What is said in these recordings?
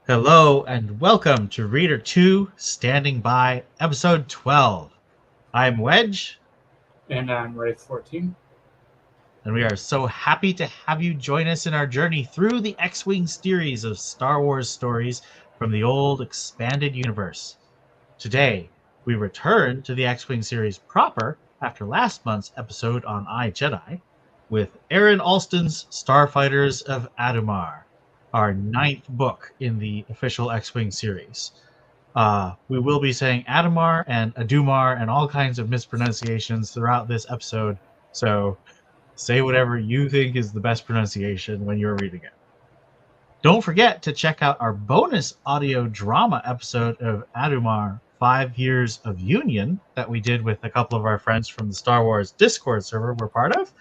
Hello and welcome to Reader 2 Standing By, Episode 12. I'm Wedge, And I'm Wraith 14. and we are so happy to have you join us in our journey through the X-Wing series of Star Wars stories from the old expanded universe. Today, we return to the X-Wing series proper after last month's episode on iJedi with Aaron Allston's Starfighters of Adumar, our 9th book in the official X-Wing series. We will be saying Adumar and Adumar and all kinds of mispronunciations throughout this episode, so say whatever you think is the best pronunciation when you're reading it. Don't forget to check out our bonus audio drama episode of Adumar 5 Years of Union that we did with a couple of our friends from the Star Wars Discord server we're part of.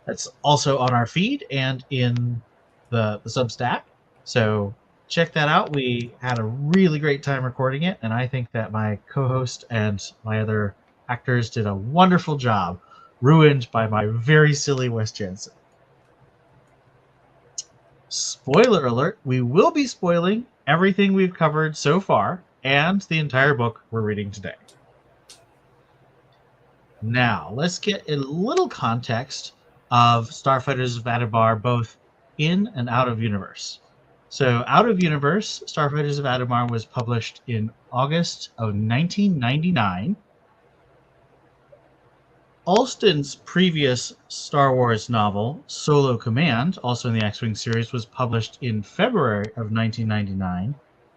That's also on our feed and in the Substack. So check that out. We had a really great time recording it, and I think that my co-host and my other actors did a wonderful job, ruined by my very silly Wes Jensen. Spoiler alert, we will be spoiling everything we've covered so far and the entire book we're reading today. Now, let's get a little context of Starfighters of Adumar, both in and out of universe. So, out of universe, Starfighters of Adumar was published in August of 1999. Allston's previous Star Wars novel, Solo Command, also in the X-Wing series, was published in February of 1999,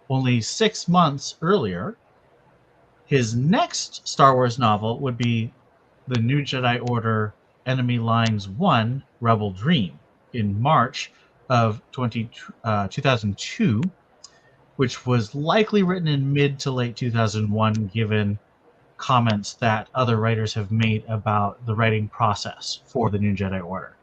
only 6 months earlier. His next Star Wars novel would be The New Jedi Order Enemy Lines 1, Rebel Dream, in March of 2002, which was likely written in mid to late 2001, given comments that other writers have made about the writing process for the New Jedi Order.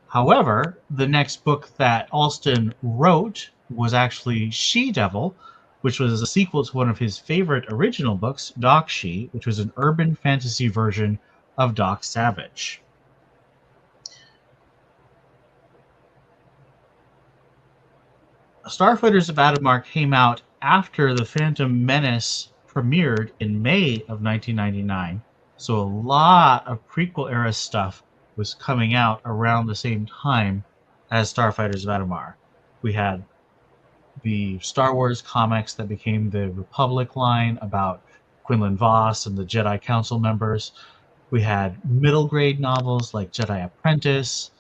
However, the next book that Allston wrote was actually She-Devil, which was a sequel to one of his favorite original books, Doc She, which was an urban fantasy version of Doc Savage. Starfighters of Adumar came out after The Phantom Menace premiered in May of 1999, so a lot of prequel era stuff was coming out around the same time as Starfighters of Adumar. We had the Star Wars comics that became the Republic line about Quinlan Vos and the Jedi Council members. We had middle grade novels like Jedi Apprentice,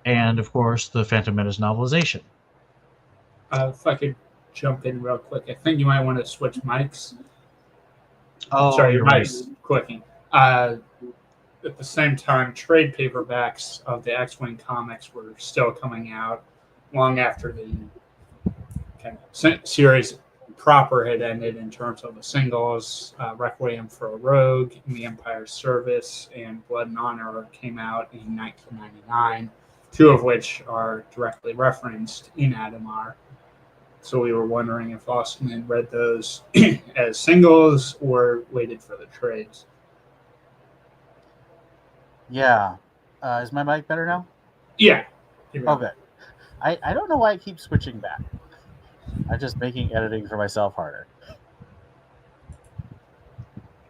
and of course the Phantom Menace novelization. If I could jump in real quick, I think you might want to switch mics. Oh, Sorry, your you're right. mic's clicking. At the same time, trade paperbacks of the X-Wing comics were still coming out long after the kind of series proper had ended in terms of the singles. Requiem for a Rogue, In the Empire's Service, and Blood and Honor came out in 1999, two of which are directly referenced in Adumar. So we were wondering if Allston had read those as singles or waited for the trades. Yeah. Is my mic better now? Yeah. Okay. I don't know why I keep switching back. I'm just making editing for myself harder.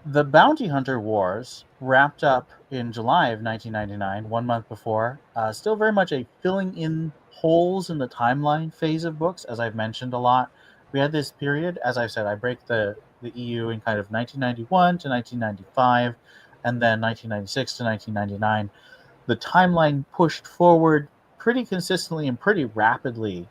The Bounty Hunter Wars wrapped up in July of 1999, 1 month before. Still very much a filling in holes in the timeline phase of books, as I've mentioned a lot. We had this period, as I've said, I break the EU in kind of 1991 to 1995, and then 1996 to 1999. The timeline pushed forward pretty consistently and pretty rapidly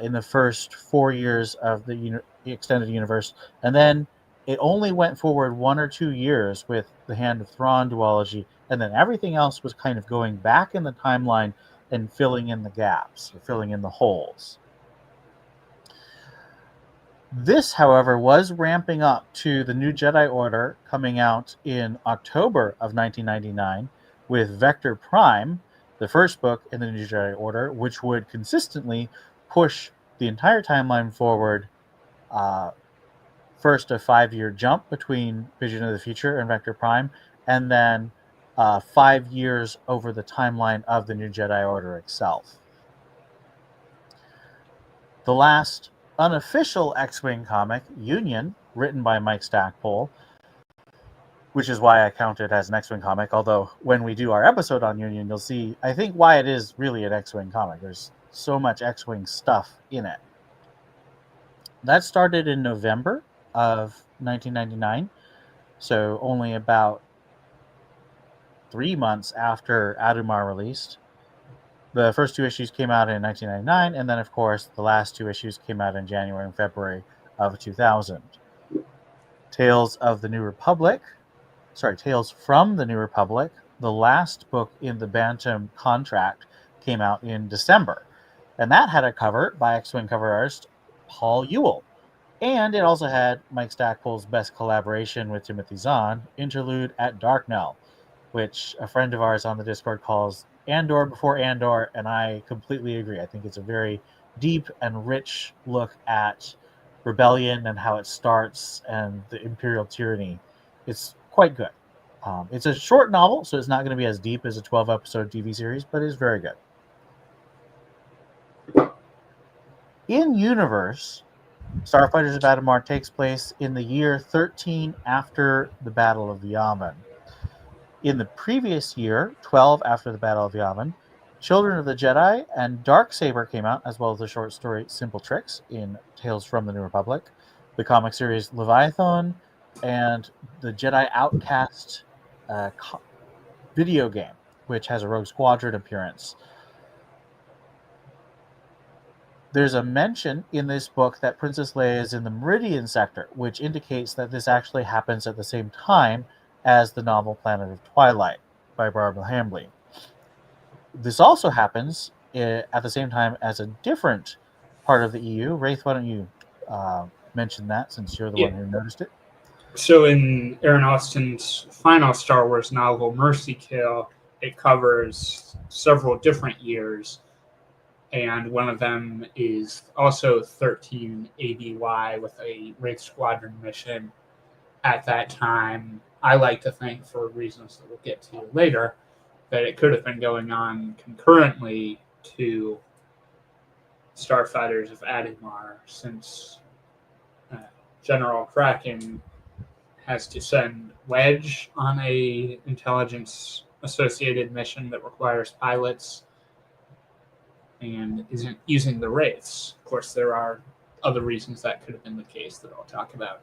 in the first 4 years of the extended universe, and then it only went forward 1 or 2 years with the Hand of Thrawn duology, and then everything else was kind of going back in the timeline and filling in the gaps, or filling in the holes. This, however, was ramping up to the New Jedi Order coming out in October of 1999 with Vector Prime, the first book in the New Jedi Order, which would consistently push the entire timeline forward. First, a 5-year jump between Vision of the Future and Vector Prime, and then 5 years over the timeline of the New Jedi Order itself. The last unofficial X-Wing comic, Union, written by Mike Stackpole, which is why I count it as an X-Wing comic, although when we do our episode on Union, you'll see, I think, why it is really an X-Wing comic. There's so much X-Wing stuff in it. That started in November of 1999, so only about 3 months after Adumar released. The first 2 issues came out in 1999, and then, of course, the last 2 issues came out in January and February of 2000. Tales from the New Republic, the last book in the Bantam contract, came out in December. And that had a cover by X-Wing cover artist Paul Ewell. And it also had Mike Stackpole's best collaboration with Timothy Zahn, Interlude at Darknell, which a friend of ours on the Discord calls Andor before Andor, and I completely agree. I think it's a very deep and rich look at rebellion and how it starts and the Imperial tyranny. It's quite good. It's a short novel, so it's not going to be as deep as a 12-episode TV series, but it's very good. In universe, Starfighters of Adumar takes place in the year 13 after the Battle of Yavin. In the previous year, 12 after the Battle of Yavin, Children of the Jedi and Darksaber came out, as well as the short story Simple Tricks in Tales from the New Republic, the comic series Leviathan, and the Jedi Outcast video game, which has a Rogue Squadron appearance. There's a mention in this book that Princess Leia is in the Meridian sector, which indicates that this actually happens at the same time as the novel Planet of Twilight by Barbara Hambly. This also happens at the same time as a different part of the EU. Wraith, why don't you mention that, since you're the one who noticed it? So in Aaron Allston's final Star Wars novel, Mercy Kill, it covers several different years, and one of them is also 13 ABY with a Wraith Squadron mission at that time. I like to think, for reasons that we'll get to later, that it could have been going on concurrently to Starfighters of Adumar, since General Kraken has to send Wedge on a intelligence-associated mission that requires pilots and isn't using the Wraiths. Of course, there are other reasons that could have been the case that I'll talk about.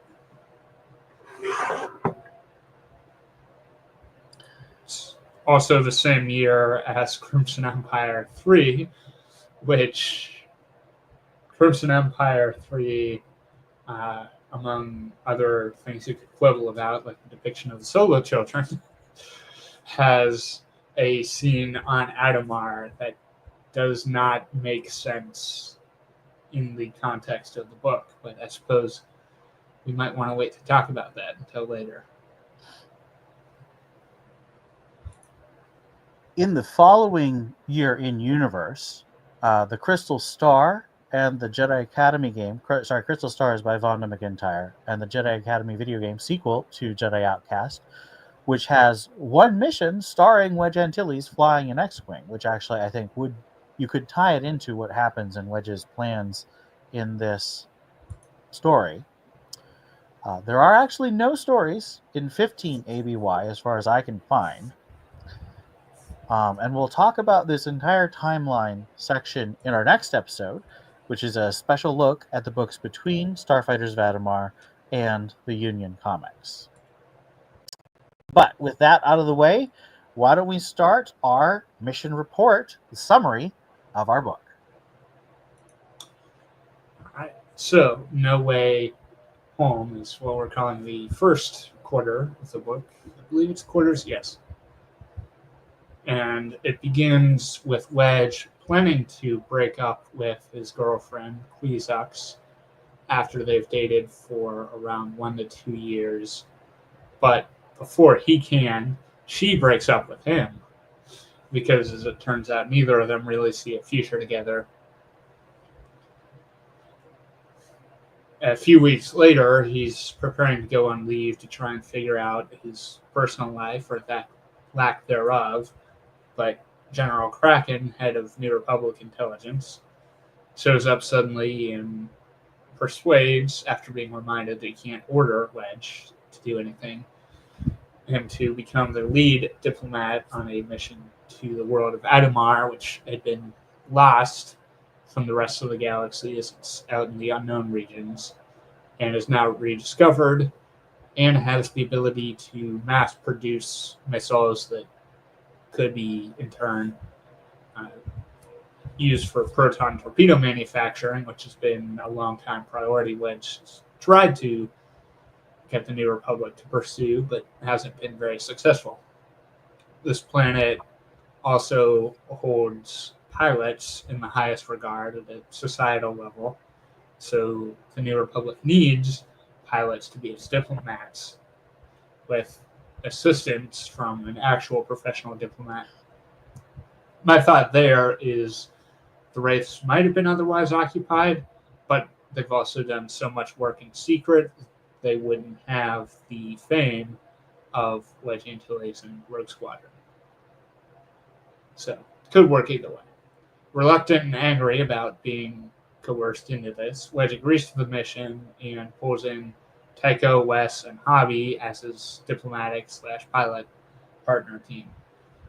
It's also the same year as Crimson Empire 3, which Crimson Empire 3, among other things you could quibble about, like the depiction of the Solo children, has a scene on Adumar that does not make sense in the context of the book, but I suppose we might want to wait to talk about that until later. In the following year in universe, the Crystal Star and the Jedi Academy game, Crystal Star is by Vonda McIntyre, and the Jedi Academy video game sequel to Jedi Outcast, which has one mission starring Wedge Antilles flying an X-Wing, which actually I think you could tie it into what happens in Wedge's plans in this story. There are actually no stories in 15 ABY as far as I can find. And we'll talk about this entire timeline section in our next episode, which is a special look at the books between Starfighters of Adumar and the Union comics. But with that out of the way, why don't we start our mission report, the summary of our book. All right. So, No Way Home is what we're calling the first quarter of the book. I believe it's quarters, yes. And it begins with Wedge planning to break up with his girlfriend, Queezux, after they've dated for around 1 to 2 years. But before he can, she breaks up with him, because as it turns out, neither of them really see a future together. A few weeks later, he's preparing to go on leave to try and figure out his personal life, or that lack thereof. But General Kraken, head of New Republic intelligence, shows up suddenly and persuades, after being reminded that he can't order Wedge to do anything, him to become the lead diplomat on a mission to the world of Adumar, which had been lost from the rest of the galaxy as it's out in the unknown regions, and is now rediscovered and has the ability to mass produce missiles that could be, in turn, uh, used for proton torpedo manufacturing, which has been a long time priority, which has tried to get the New Republic to pursue, but hasn't been very successful. This planet also holds pilots in the highest regard at a societal level, so the New Republic needs pilots to be its diplomats with assistance from an actual professional diplomat. My thought there is the Wraiths might have been otherwise occupied, but they've also done so much work in secret, they wouldn't have the fame of Wedge Antilles and Rogue Squadron. So, could work either way. Reluctant and angry about being coerced into this, Wedge agrees to the mission and pulls in Tycho, Wes, and Hobby as his diplomatic/pilot partner team.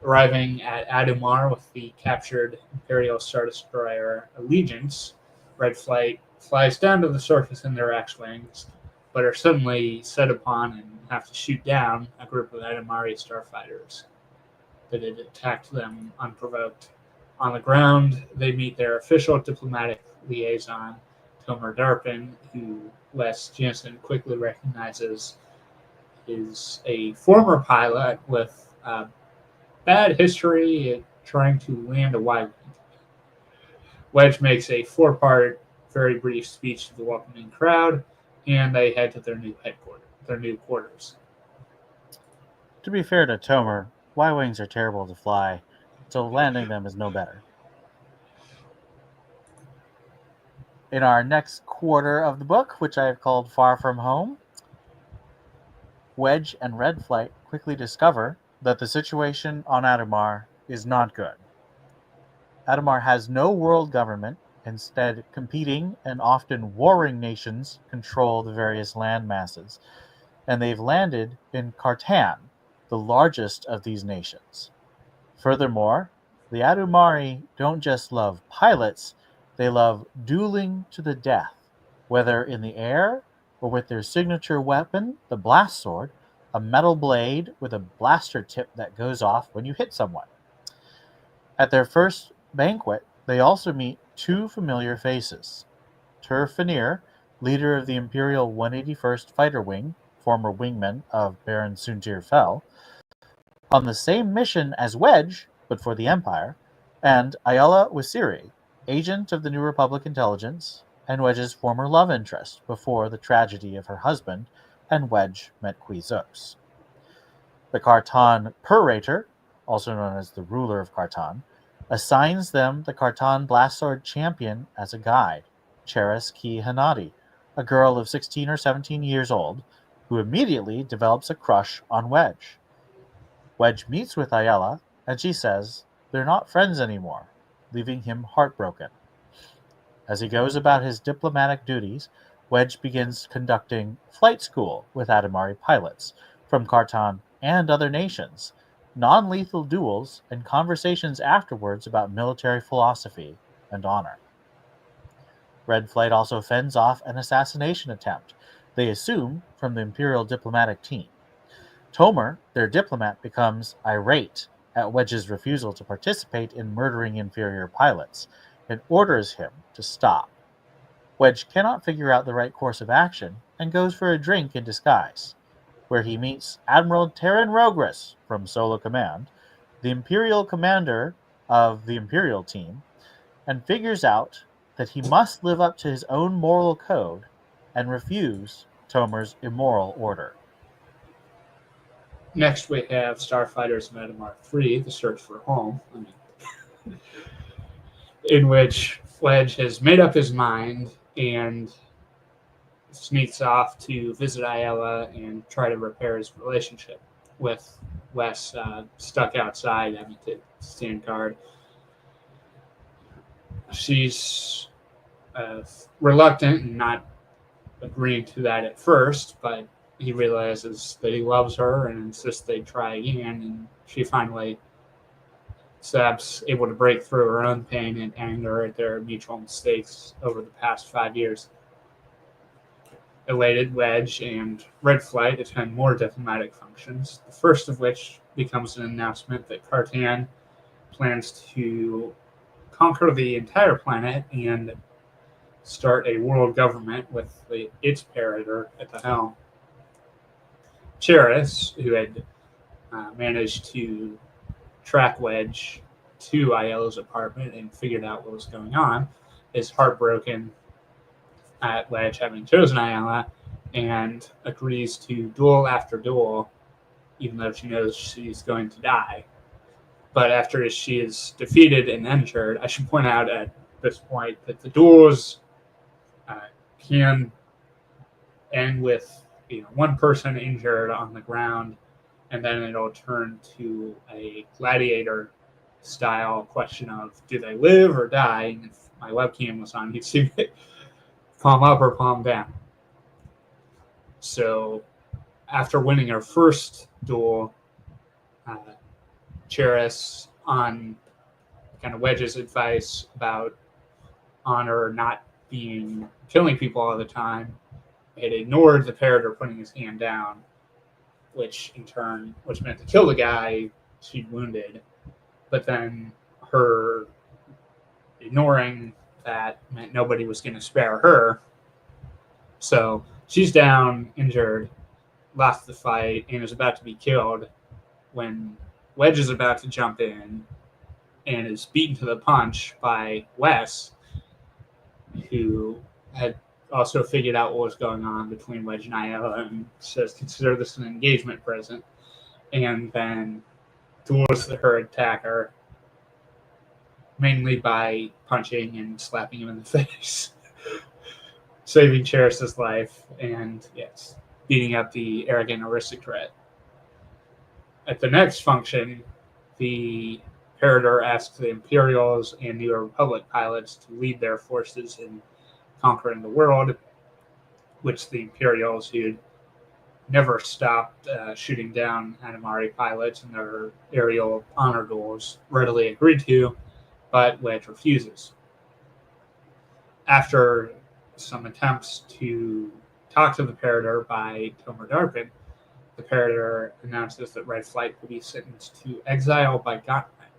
Arriving at Adumar with the captured Imperial Star Destroyer Allegiance, Red Flight flies down to the surface in their X-Wings, but are suddenly set upon and have to shoot down a group of Adumari starfighters that had attacked them unprovoked. On the ground, they meet their official diplomatic liaison, Tomer Darpin, who Wes Jansen quickly recognizes is a former pilot with bad history at trying to land a Y-wing. Wedge makes a 4-part, very brief speech to the welcoming crowd, and they head to their new quarters. To be fair to Tomer, Y-wings are terrible to fly, so landing them is no better. In our next quarter of the book, which I have called Far From Home, Wedge and Red Flight quickly discover that the situation on Adumar is not good. Adumar has no world government. Instead, competing and often warring nations control the various land masses, and they've landed in Kartan, the largest of these nations. Furthermore, the Adumari don't just love pilots, they love dueling to the death, whether in the air or with their signature weapon, the blastsword, a metal blade with a blaster tip that goes off when you hit someone. At their first banquet, they also meet 2 familiar faces. Tur Fanir, leader of the Imperial 181st Fighter Wing, former wingman of Baron Suntir Fel, on the same mission as Wedge, but for the Empire, and Ayala Wasiri, agent of the New Republic Intelligence, and Wedge's former love interest before the tragedy of her husband and Wedge met Quizos. The Kartan Purator, also known as the ruler of Kartan, assigns them the Kartan Blastsword champion as a guide, Cheris Ki Hanadi, a girl of 16 or 17 years old, who immediately develops a crush on Wedge. Wedge meets with Ayala, and she says they're not friends anymore, leaving him heartbroken. As he goes about his diplomatic duties, Wedge begins conducting flight school with Adumari pilots from Kartan and other nations, non-lethal duels, and conversations afterwards about military philosophy and honor. Red Flight also fends off an assassination attempt, they assume from the Imperial diplomatic team. Tomer, their diplomat, becomes irate at Wedge's refusal to participate in murdering inferior pilots, and orders him to stop. Wedge cannot figure out the right course of action and goes for a drink in disguise, where he meets Admiral Terran Rogris from Solo Command, the Imperial commander of the Imperial team, and figures out that he must live up to his own moral code and refuse Tomer's immoral order. Next, we have Starfighters of Adumar 3, The Search for Home, in which Wedge has made up his mind and sneaks off to visit Ayala and try to repair his relationship, with Wes stuck outside having to stand guard. She's reluctant and not agreeing to that at first, but he realizes that he loves her and insists they try again, and she finally Sab's able to break through her own pain and anger at their mutual mistakes over the past 5 years. Elated, Wedge and Red Flight attend more diplomatic functions, the first of which becomes an announcement that Cartan plans to conquer the entire planet and start a world government with its parator at the helm. Cheris, who had managed to track Wedge to Aiello's apartment and figured out what was going on, is heartbroken at Wedge having chosen Aiella and agrees to duel after duel, even though she knows she's going to die. But after she is defeated and injured, I should point out at this point that the duels can end with one person injured on the ground, and then it'll turn to a gladiator style question of do they live or die? And if my webcam was on, you'd see it palm up or palm down. So after winning her first duel, Cheris, on kind of Wedge's advice about honor not killing people all the time, had ignored the parator putting his hand down, which meant to kill the guy she'd wounded. But then her ignoring that meant nobody was going to spare her. So she's down, injured, lost the fight, and is about to be killed when Wedge is about to jump in and is beaten to the punch by Wes, who had also figured out what was going on between Wedge and Aiella and says, consider this an engagement present, and then duels her attacker, mainly by punching and slapping him in the face, saving Cheris's life, and yes, beating up the arrogant aristocrat. At the next function, the Parator asks the Imperials and New Republic pilots to lead their forces in conquering the world, which the Imperials, who'd never stopped shooting down Adumari pilots in their aerial honor duels, readily agreed to, but Wedge refuses. After some attempts to talk to the Parator by Tomer Darpin, the Parator announces that Red Flight will be sentenced to exile by Gauntlet,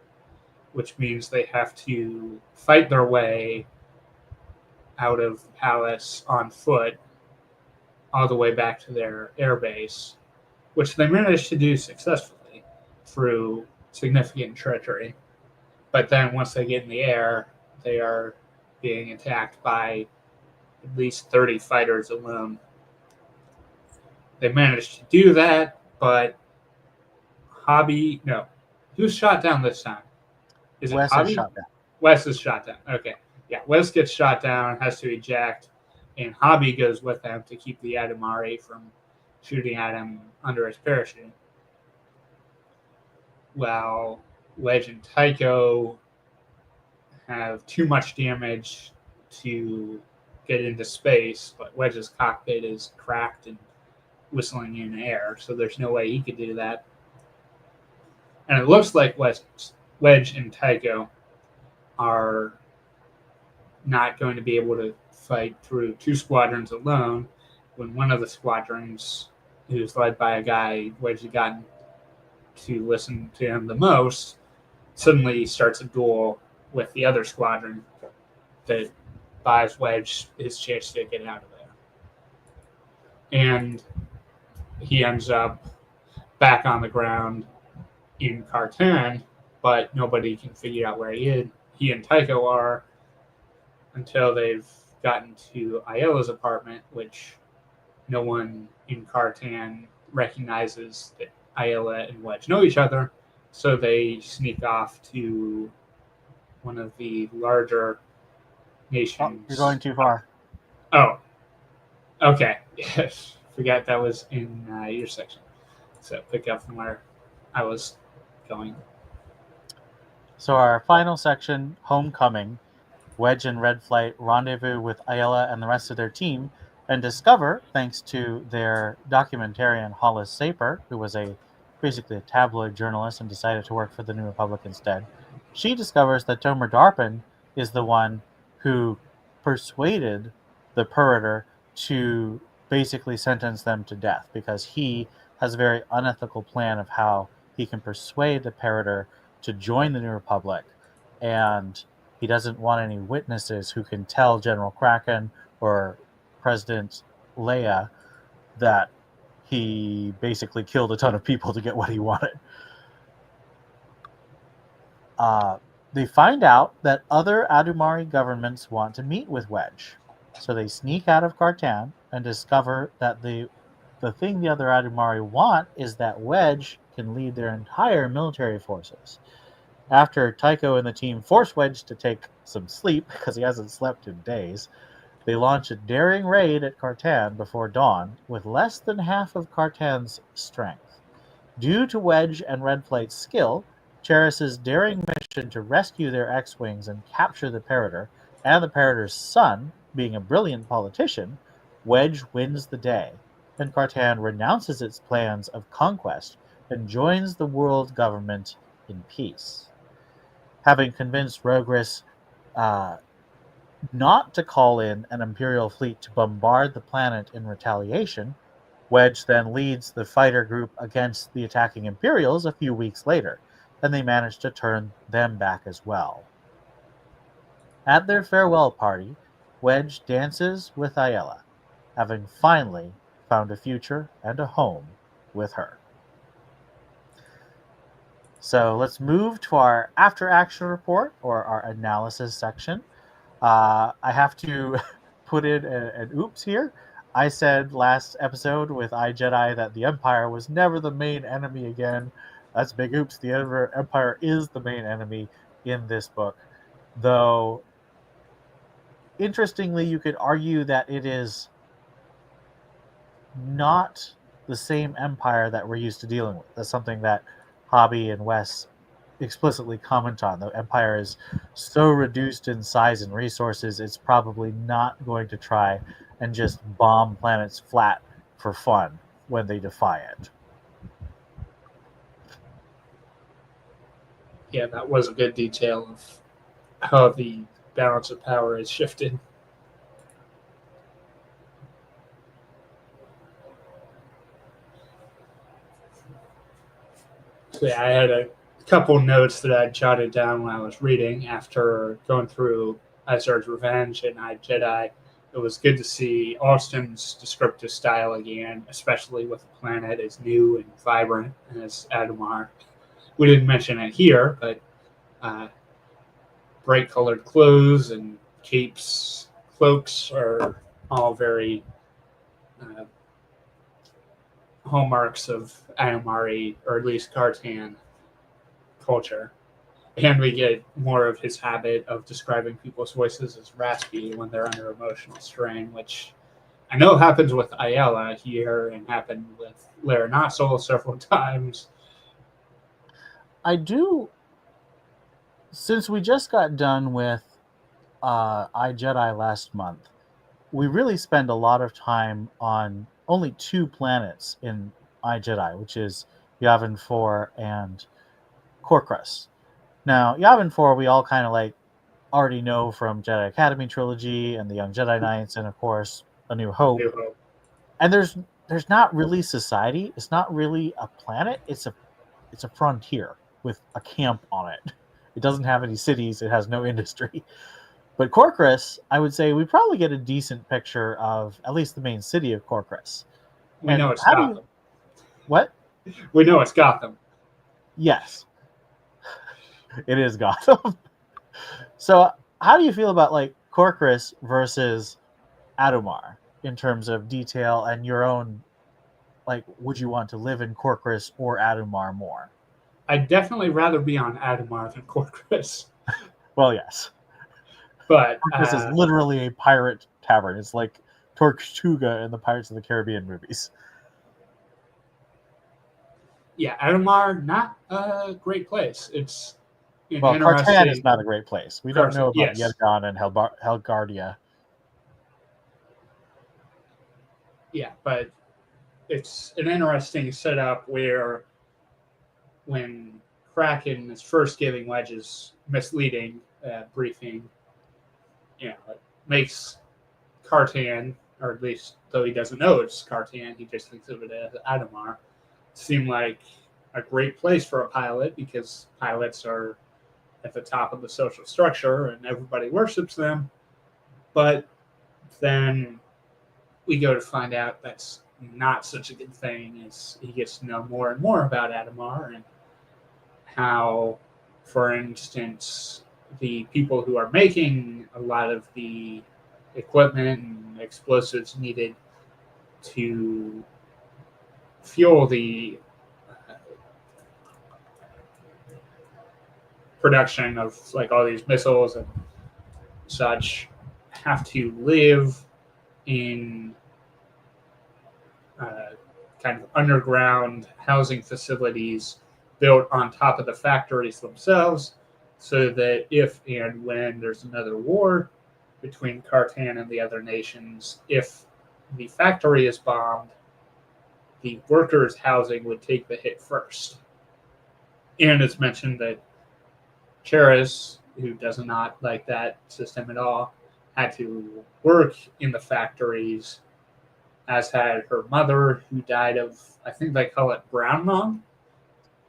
which means they have to fight their way out of the palace on foot all the way back to their airbase, which they managed to do successfully through significant treachery. But then once they get in the air, they are being attacked by at least 30 fighters alone. They managed to do that, but who's shot down this time? Is it Wes Hobby? is shot down. Wes is shot down. Okay. Yeah, Wes gets shot down, has to eject, and Hobby goes with them to keep the Adumari from shooting at him under his parachute. While Wedge and Tycho have too much damage to get into space, but Wedge's cockpit is cracked and whistling in air, so there's no way he could do that. And it looks like Wedge and Tycho are not going to be able to fight through two squadrons alone when one of the squadrons, who's led by a guy Wedge had gotten to listen to him the most, suddenly starts a duel with the other squadron that buys Wedge his chance to get out of there. And he ends up back on the ground in Cartan, but nobody can figure out where he and Tycho are until they've gotten to Aiella's apartment, which no one in Cartan recognizes that Aiella and Wedge know each other, so they sneak off to one of the larger nations. Oh, you're going too far. Oh, okay. Yes, forgot that was in your section. So pick up from where I was going. So our final section, Homecoming, Wedge and Red Flight rendezvous with Ayala and the rest of their team and discover, thanks to their documentarian Hollis Saper, who was basically a tabloid journalist and decided to work for the New Republic instead, she discovers that Tomer Darpin is the one who persuaded the Puritor to basically sentence them to death, because he has a very unethical plan of how he can persuade the Puritor to join the New Republic, and he doesn't want any witnesses who can tell General Kraken or President Leia that he basically killed a ton of people to get what he wanted. They find out that other Adumari governments want to meet with Wedge. So they sneak out of Kartan and discover that the thing the other Adumari want is that Wedge can lead their entire military forces. After Tycho and the team force Wedge to take some sleep, because he hasn't slept in days, they launch a daring raid at Kartan before dawn with less than half of Kartan's strength. Due to Wedge and Red Flight's skill, Cheris's daring mission to rescue their X-Wings and capture the Puritor, and the Puritor's son, being a brilliant politician, Wedge wins the day, and Kartan renounces its plans of conquest and joins the world government in peace. Having convinced Rogris not to call in an Imperial fleet to bombard the planet in retaliation, Wedge then leads the fighter group against the attacking Imperials a few weeks later, and they manage to turn them back as well. At their farewell party, Wedge dances with Ayala, having finally found a future and a home with her. So let's move to our after-action report, or our analysis section. I have to put in an oops here. I said last episode with iJedi that the Empire was never the main enemy again. That's a big oops. The Empire is the main enemy in this book. Though, interestingly, you could argue that it is not the same Empire that we're used to dealing with. That's something that Hobby and Wes explicitly comment on. The Empire is so reduced in size and resources, it's probably not going to try and just bomb planets flat for fun when they defy it. Yeah, that was a good detail of how the balance of power has shifted. So yeah, I had a couple notes that I jotted down when I was reading after going through Izard's Revenge and iJedi. It was good to see Allston's descriptive style again, especially with the planet as new and vibrant as Adumar. We didn't mention it here, but bright colored clothes and capes, cloaks are all very hallmarks of Adumari, or at least Kartan culture. And we get more of his habit of describing people's voices as raspy when they're under emotional strain, which I know happens with Ayala here and happened with Larinassol several times. I do, since we just got done with iJedi last month, we really spend a lot of time on only 2 planets in iJedi, which is Yavin 4 and Corcrus. Now, Yavin 4 we all kind of already know from Jedi Academy trilogy and the Young Jedi Knights, and of course A New Hope. And there's not really society. It's not really a planet. It's a frontier with a camp on it. It doesn't have any cities. It has no industry. But Corcrus, I would say we probably get a decent picture of at least the main city of Corcrus. We know it's Gotham. What? We know it's Gotham. Yes. It is Gotham. So how do you feel about Corcrus versus Adumar in terms of detail and your own, would you want to live in Corcrus or Adumar more? I'd definitely rather be on Adumar than Corcrus. Well, yes. But this is literally a pirate tavern. It's like Tortuga in the Pirates of the Caribbean movies. Yeah, Adumar, not a great place. It's an Well, Cartan is interesting. not a great place. We don't know about Yes, Yedgon and Helgardia. yeah, but it's an interesting setup where when Kraken is first giving Wedge's misleading briefing, it makes Cartan, or at least though he doesn't know it's Cartan, he just thinks of it as Adumar, seem like a great place for a pilot because pilots are at the top of the social structure and everybody worships them. But then we go to find out that's not such a good thing as he gets to know more and more about Adumar and how, for instance, the people who are making a lot of the equipment and explosives needed to fuel the production of like all these missiles and such have to live in kind of underground housing facilities built on top of the factories themselves, so that if and when there's another war between Cartan and the other nations, if the factory is bombed, the workers' housing would take the hit first. And it's mentioned that Cheris, who does not like that system at all, had to work in the factories, as had her mother, who died of, I think they call it brown lung,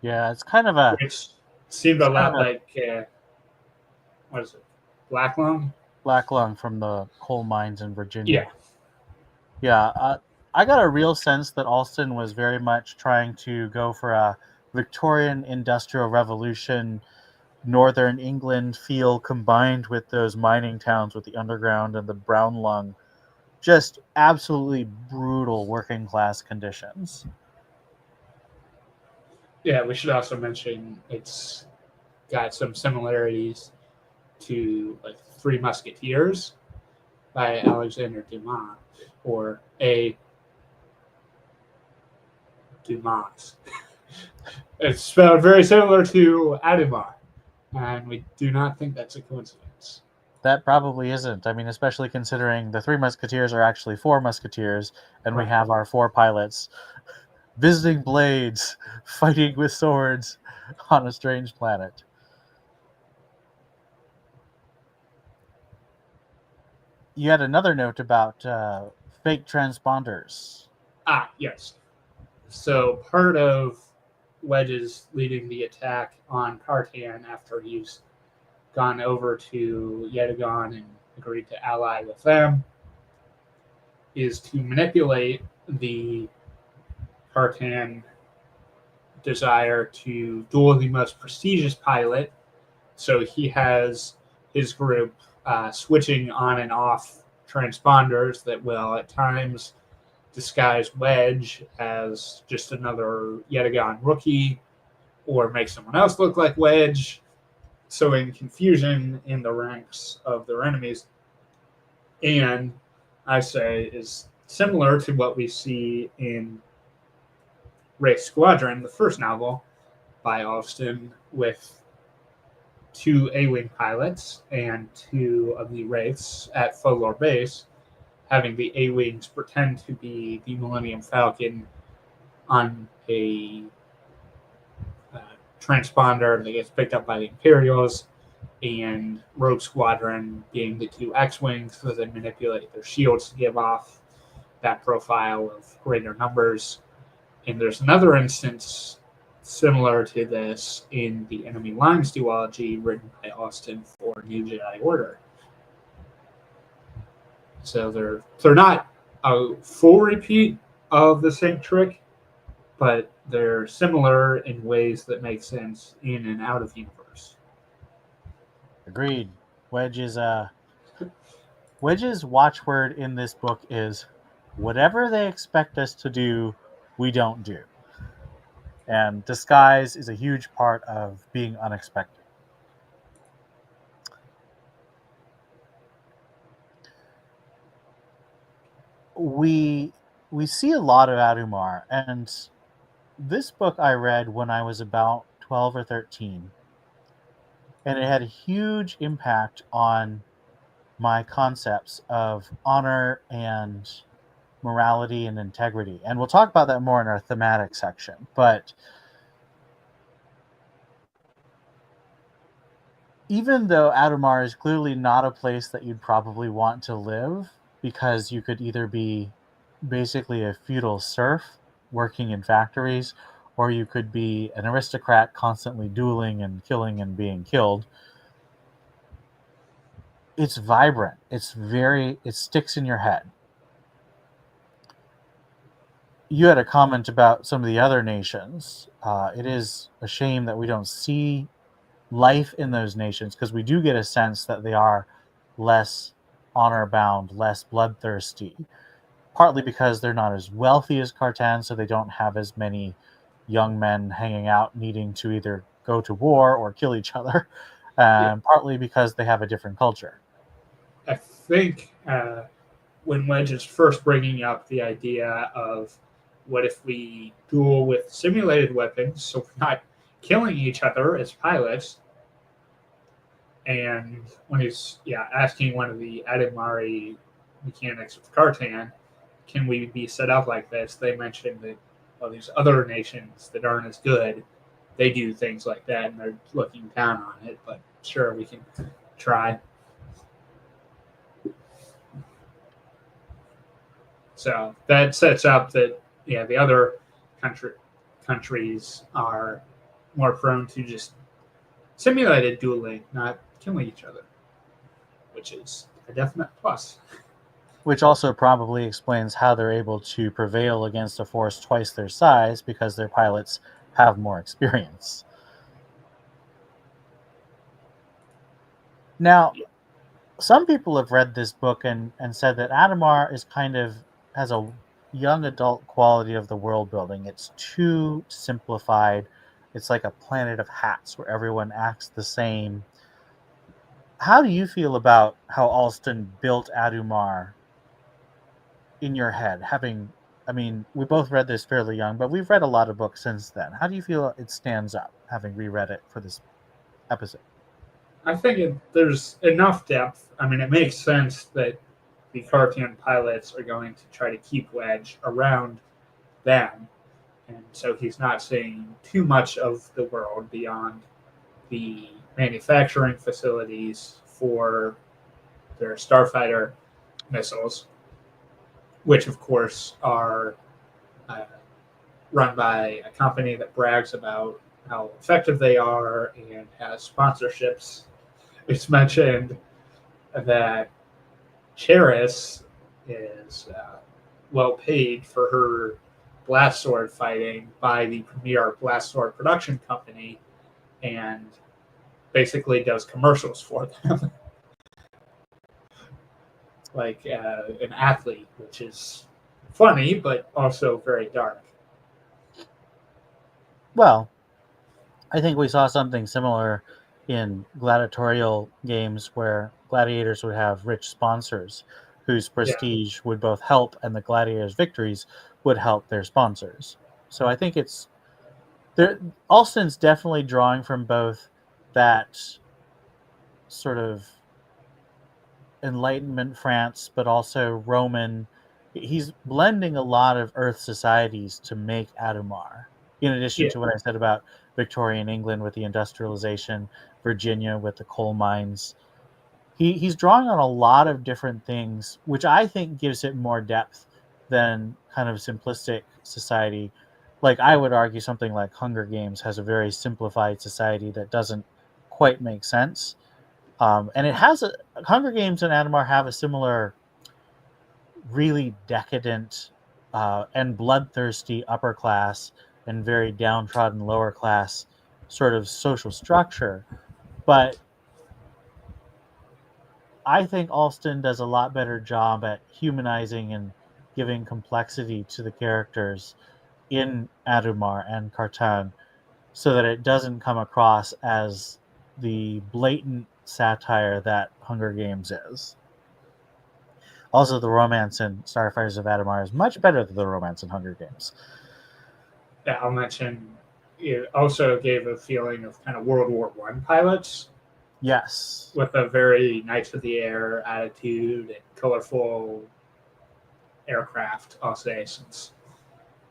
Yeah, it's kind of a which seemed a lot like, what is it, black lung? black lung from the coal mines in Virginia. Yeah. Yeah, I got a real sense that Allston was very much trying to go for a Victorian Industrial Revolution, Northern England feel combined with those mining towns with the underground and the brown lung. Just absolutely brutal working class conditions. Yeah, we should also mention it's got some similarities to like Three Musketeers by Alexander Dumas, or A. Dumas. It's spelled very similar to Adumar, and we do not think that's a coincidence. That probably isn't. I mean, especially considering the Three Musketeers are actually four Musketeers, and we Right. have our four pilots visiting blades, fighting with swords on a strange planet. You had another note about fake transponders. Ah, yes. So part of Wedge's leading the attack on Cartan after he's gone over to Yetagon and agreed to ally with them is to manipulate the Cartan desire to duel the most prestigious pilot. So he has his group switching on and off transponders that will at times disguise Wedge as just another Yetagon rookie or make someone else look like Wedge, sowing confusion in the ranks of their enemies. And I say is similar to what we see in Wraith Squadron, the first novel by Allston, with two A-Wing pilots and two of the Wraiths at Folor Base, having the A-Wings pretend to be the Millennium Falcon on a transponder that gets picked up by the Imperials, and Rogue Squadron being the two X-Wings, so they manipulate their shields to give off that profile of greater numbers. And there's another instance similar to this in the Enemy Lines duology written by Allston for New Jedi Order. So they're not a full repeat of the same trick, but they're similar in ways that make sense in and out of universe. Agreed. Wedge's watchword in this book is whatever they expect us to do, we don't do. And disguise is a huge part of being unexpected. We see a lot of Adumar, and this book I read when I was about 12 or 13. And it had a huge impact on my concepts of honor and morality and integrity. And we'll talk about that more in our thematic section. But even though Adumar is clearly not a place that you'd probably want to live, because you could either be basically a feudal serf working in factories, or you could be an aristocrat constantly dueling and killing and being killed, it's vibrant. It sticks in your head. You had a comment about some of the other nations. It is a shame that we don't see life in those nations, because we do get a sense that they are less honor bound, less bloodthirsty, partly because they're not as wealthy as Cartan, so they don't have as many young men hanging out needing to either go to war or kill each other, and partly because they have a different culture. I think when Wedge is first bringing up the idea of what if we duel with simulated weapons, so we're not killing each other as pilots, and when he's asking one of the Adumari mechanics with Cartan, can we be set up like this? They mentioned that these other nations that aren't as good, they do things like that, and they're looking down on it. But sure, we can try. So that sets up that the other countries are more prone to just simulated dueling, not killing each other, which is a definite plus. Which also probably explains how they're able to prevail against a force twice their size, because their pilots have more experience. Now, some people have read this book and said that Adumar is has a young adult quality of the world building. It's too simplified. It's like a planet of hats where everyone acts the same. How do you feel about how Allston built Adumar in your head? We both read this fairly young, but we've read a lot of books since then. How do you feel it stands up, having reread it for this episode? I think there's enough depth. It makes sense that the Cartan pilots are going to try to keep Wedge around them, and so he's not seeing too much of the world beyond the manufacturing facilities for their Starfighter missiles, which of course are run by a company that brags about how effective they are and has sponsorships. It's mentioned that Cheris is well paid for her blastsword fighting by the premier blastsword production company, and basically does commercials for them. Like an athlete, which is funny, but also very dark. Well, I think we saw something similar in gladiatorial games where gladiators would have rich sponsors whose prestige would both help, and the gladiators' victories would help their sponsors. So I think it's there. Allston's definitely drawing from both that sort of Enlightenment France, but also Roman. He's blending a lot of Earth societies to make Adumar. In addition to what I said about Victorian England with the industrialization, Virginia with the coal mines, he's drawing on a lot of different things, which I think gives it more depth than kind of simplistic society. Like, I would argue something like Hunger Games has a very simplified society that doesn't quite make sense. And it has Hunger Games and Adumar have a similar, really decadent and bloodthirsty upper class and very downtrodden lower class sort of social structure. But I think Allston does a lot better job at humanizing and giving complexity to the characters in Adumar and Cartan, so that it doesn't come across as the blatant satire that Hunger Games is. Also, the romance in Starfighters of Adumar is much better than the romance in Hunger Games. Yeah, I'll mention it also gave a feeling of kind of World War I pilots, Yes. with a very Knights of the Air attitude and colorful aircraft, I'll say, since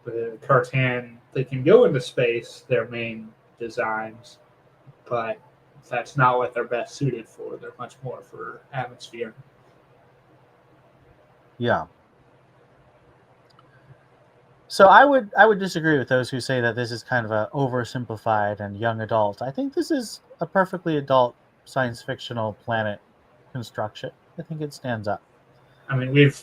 the Cartan, they can go into space, their main designs, but that's not what they're best suited for. They're much more for atmosphere. Yeah. So I would disagree with those who say that this is kind of a oversimplified and young adult. I think this is a perfectly adult science fictional planet construction. I think it stands up. I mean, we've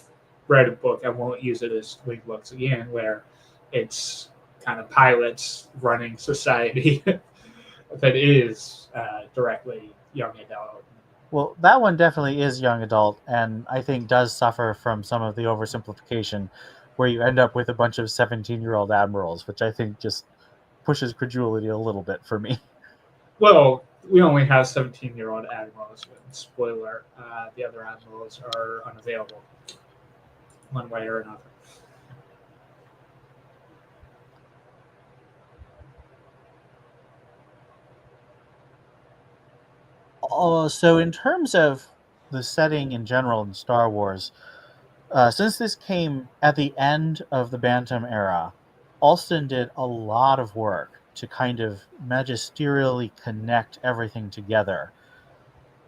read a book, I won't use it as Wing Books again, where it's kind of pilots running society that is directly young adult. Well, that one definitely is young adult, and I think does suffer from some of the oversimplification, where you end up with a bunch of 17-year-old admirals, which I think just pushes credulity a little bit for me. Well, we only have 17-year-old admirals. Spoiler, the other admirals are unavailable one way or another. So in terms of the setting in general in Star Wars, since this came at the end of the Bantam era, Allston did a lot of work to kind of magisterially connect everything together.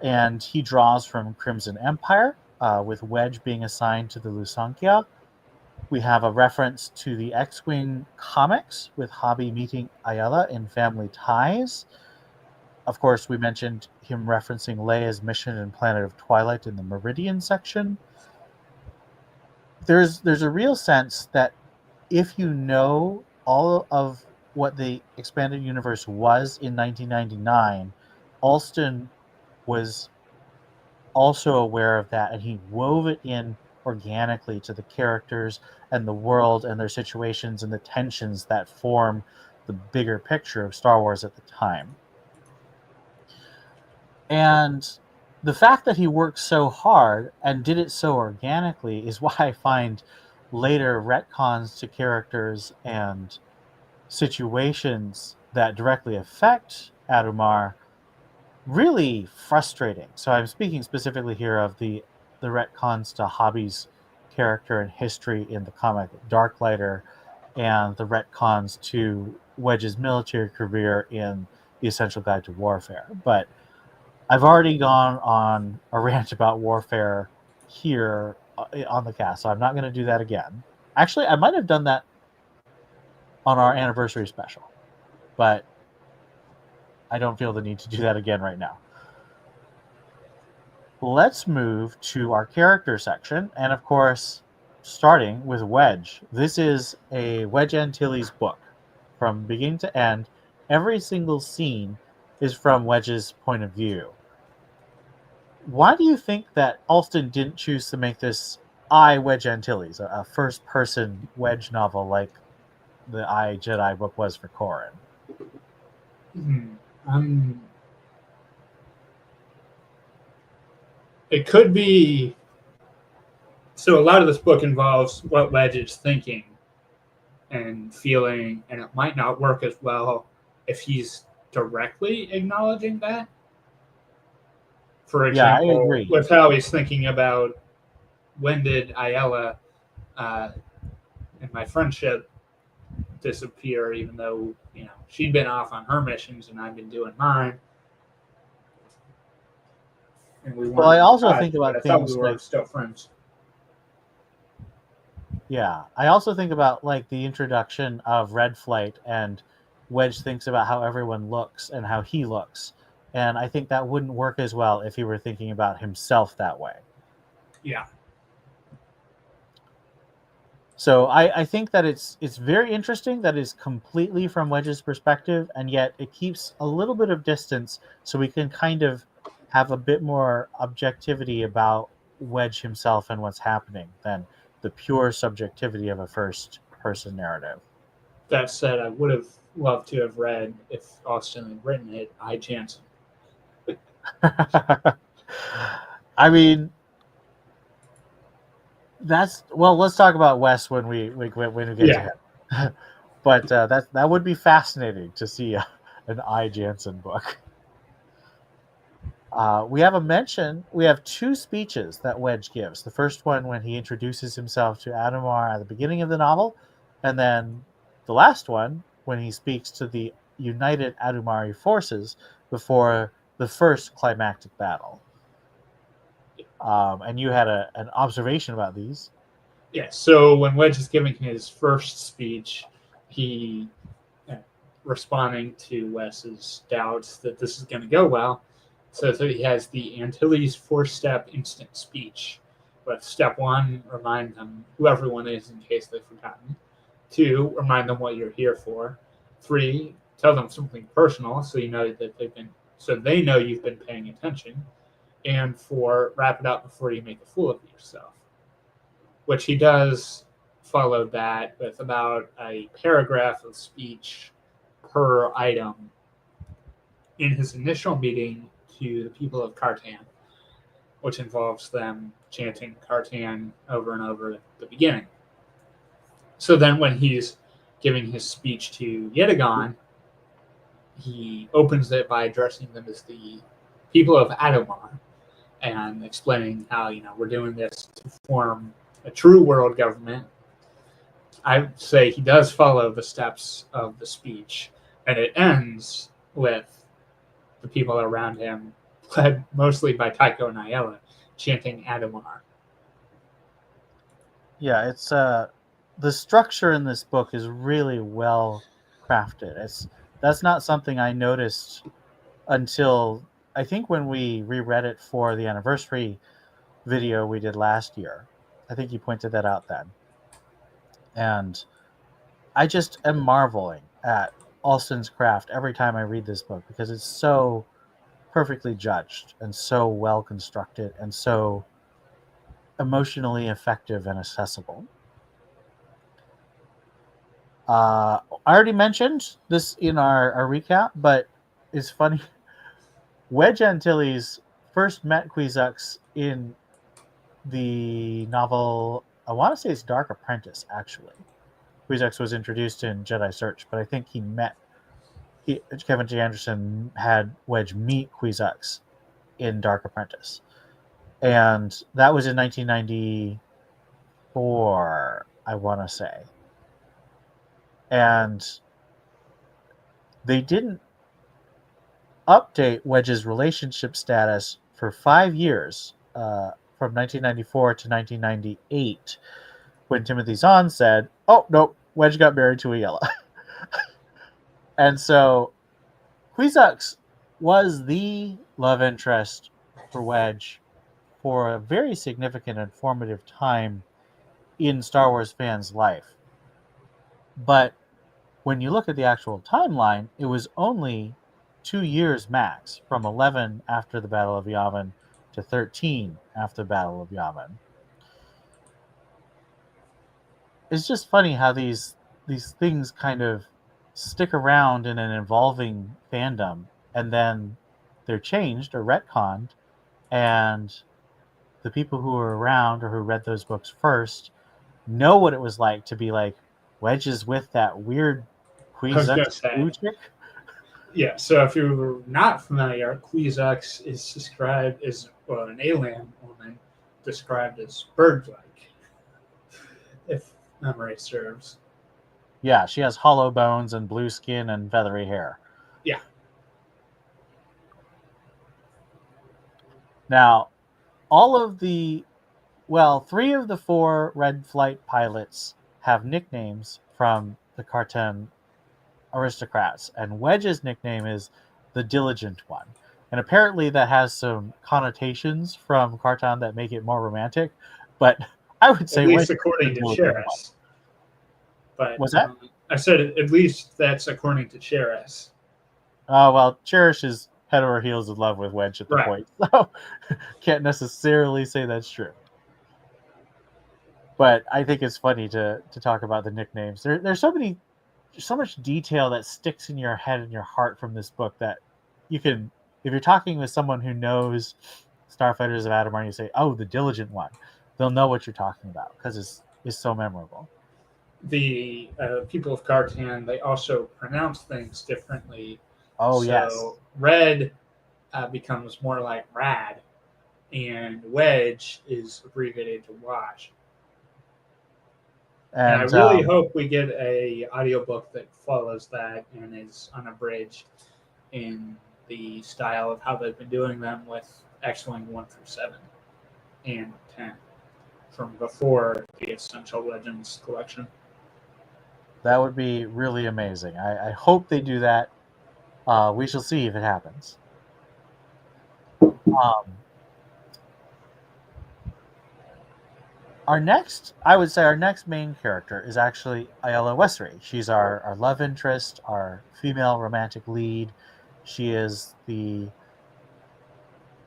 And he draws from Crimson Empire, with Wedge being assigned to the Lusankya. We have a reference to the X-Wing comics, with Hobby meeting Ayala in Family Ties. Of course, we mentioned him referencing Leia's mission in Planet of Twilight in the Meridian section. There's a real sense that if you know all of what the expanded universe was in 1999, Allston was also aware of that, and he wove it in organically to the characters and the world and their situations and the tensions that form the bigger picture of Star Wars at the time. And the fact that he worked so hard and did it so organically is why I find later retcons to characters and situations that directly affect Adumar really frustrating. So I'm speaking specifically here of the retcons to Hobby's character and history in the comic Darklighter, and the retcons to Wedge's military career in The Essential Guide to Warfare. But I've already gone on a rant about warfare here on the cast, so I'm not going to do that again. Actually, I might have done that on our anniversary special, but I don't feel the need to do that again right now. Let's move to our character section, and of course, starting with Wedge. This is a Wedge Antilles book from beginning to end. Every single scene is from Wedge's point of view. Why do you think that Allston didn't choose to make this Wedge Antilles, a first-person Wedge novel like the I, Jedi book was for Corran? It could be. So a lot of this book involves what Wedge is thinking and feeling, and it might not work as well if he's directly acknowledging that. For example, I agree. with how he's thinking about when did Ayala and my friendship disappear, even though she'd been off on her missions and I've been doing mine. And well, I also think about things we were like still friends. Yeah, I also think about like the introduction of Red Flight, and Wedge thinks about how everyone looks and how he looks, and I think that wouldn't work as well if he were thinking about himself that way. Yeah. So I think that it's very interesting that it's completely from Wedge's perspective, and yet it keeps a little bit of distance so we can kind of have a bit more objectivity about Wedge himself and what's happening than the pure subjectivity of a first-person narrative. That said, I would have loved to have read, if Allston had written it, I, Jansen. I mean, let's talk about Wes when we get to him. But that would be fascinating to see an I, Jansen book. We have a mention. We have two speeches that Wedge gives. The first one when he introduces himself to Adumar at the beginning of the novel, and then the last one when he speaks to the united Adumari forces before the first climactic battle. And you had an observation about these. Yeah, so when Wedge is giving his first speech, he, responding to Wes's doubts that this is going to go well, so he has the Antilles four-step instant speech. With step one, remind them who everyone is in case they've forgotten. 2, remind them what you're here for. 3, tell them something personal so you know that they know you've been paying attention. And 4, wrap it up before you make a fool of yourself. Which he does follow that with about a paragraph of speech per item in his initial meeting to the people of Cartan, which involves them chanting Cartan over and over at the beginning. So then when he's giving his speech to Yedigan, he opens it by addressing them as the people of Adumar and explaining how, we're doing this to form a true world government. I say he does follow the steps of the speech, and it ends with the people around him, led mostly by Tycho and Ayala, chanting Adumar. Yeah, it's the structure in this book is really well crafted. That's not something I noticed until I think when we reread it for the anniversary video we did last year. I think you pointed that out then. And I just am marveling at Allston's craft every time I read this book because it's so perfectly judged and so well constructed and so emotionally effective and accessible. I already mentioned this in our recap, but it's funny. Wedge Antilles first met Quizux in the novel, I want to say it's Dark Apprentice, actually. Quizux was introduced in Jedi Search, but I think Kevin J. Anderson had Wedge meet Quizux in Dark Apprentice. And that was in 1994, I want to say. And they didn't update Wedge's relationship status for 5 years, from 1994 to 1998, when Timothy Zahn said, "Oh, no, Wedge got married to Ayala." And so Quizux was the love interest for Wedge for a very significant and formative time in Star Wars fans' life. But when you look at the actual timeline, it was only 2 years max, from 11 after the Battle of Yavin to 13 after the Battle of Yavin. It's just funny how these things kind of stick around in an evolving fandom, and then they're changed or retconned, and the people who were around or who read those books first know what it was like to be like, Wedge is with that weird Quizux chick. Yeah, so if you're not familiar, Quizux is described as an alien woman described as bird-like, if memory serves. Yeah, she has hollow bones and blue skin and feathery hair. Yeah. Now, three of the 4 Red Flight pilots have nicknames from the Cartan aristocrats, and Wedge's nickname is the Diligent One. And apparently that has some connotations from Cartan that make it more romantic, but I would say at least according to Cheris. But was that? I said at least that's according to Cheris. Oh, well, Cherish is head over heels in love with Wedge at the point, so can't necessarily say that's true. But I think it's funny to talk about the nicknames. There's so much detail that sticks in your head and your heart from this book that you can, if you're talking with someone who knows Starfighters of Adumar and you say, "Oh, the Diligent One," they'll know what you're talking about because it's so memorable. The people of Cartan, they also pronounce things differently. Oh, so yes. Red becomes more like Rad, and Wedge is abbreviated to Wash. And I And really hope we get a audiobook that follows that and is unabridged in the style of how they've been doing them with X-Wing 1 through 7 and 10 from before the Essential Legends collection. that would be really amazing. I hope they do that. We shall see if it happens. I would say our next main character is actually Ayala Wesley. She's our love interest, our female romantic lead. She is the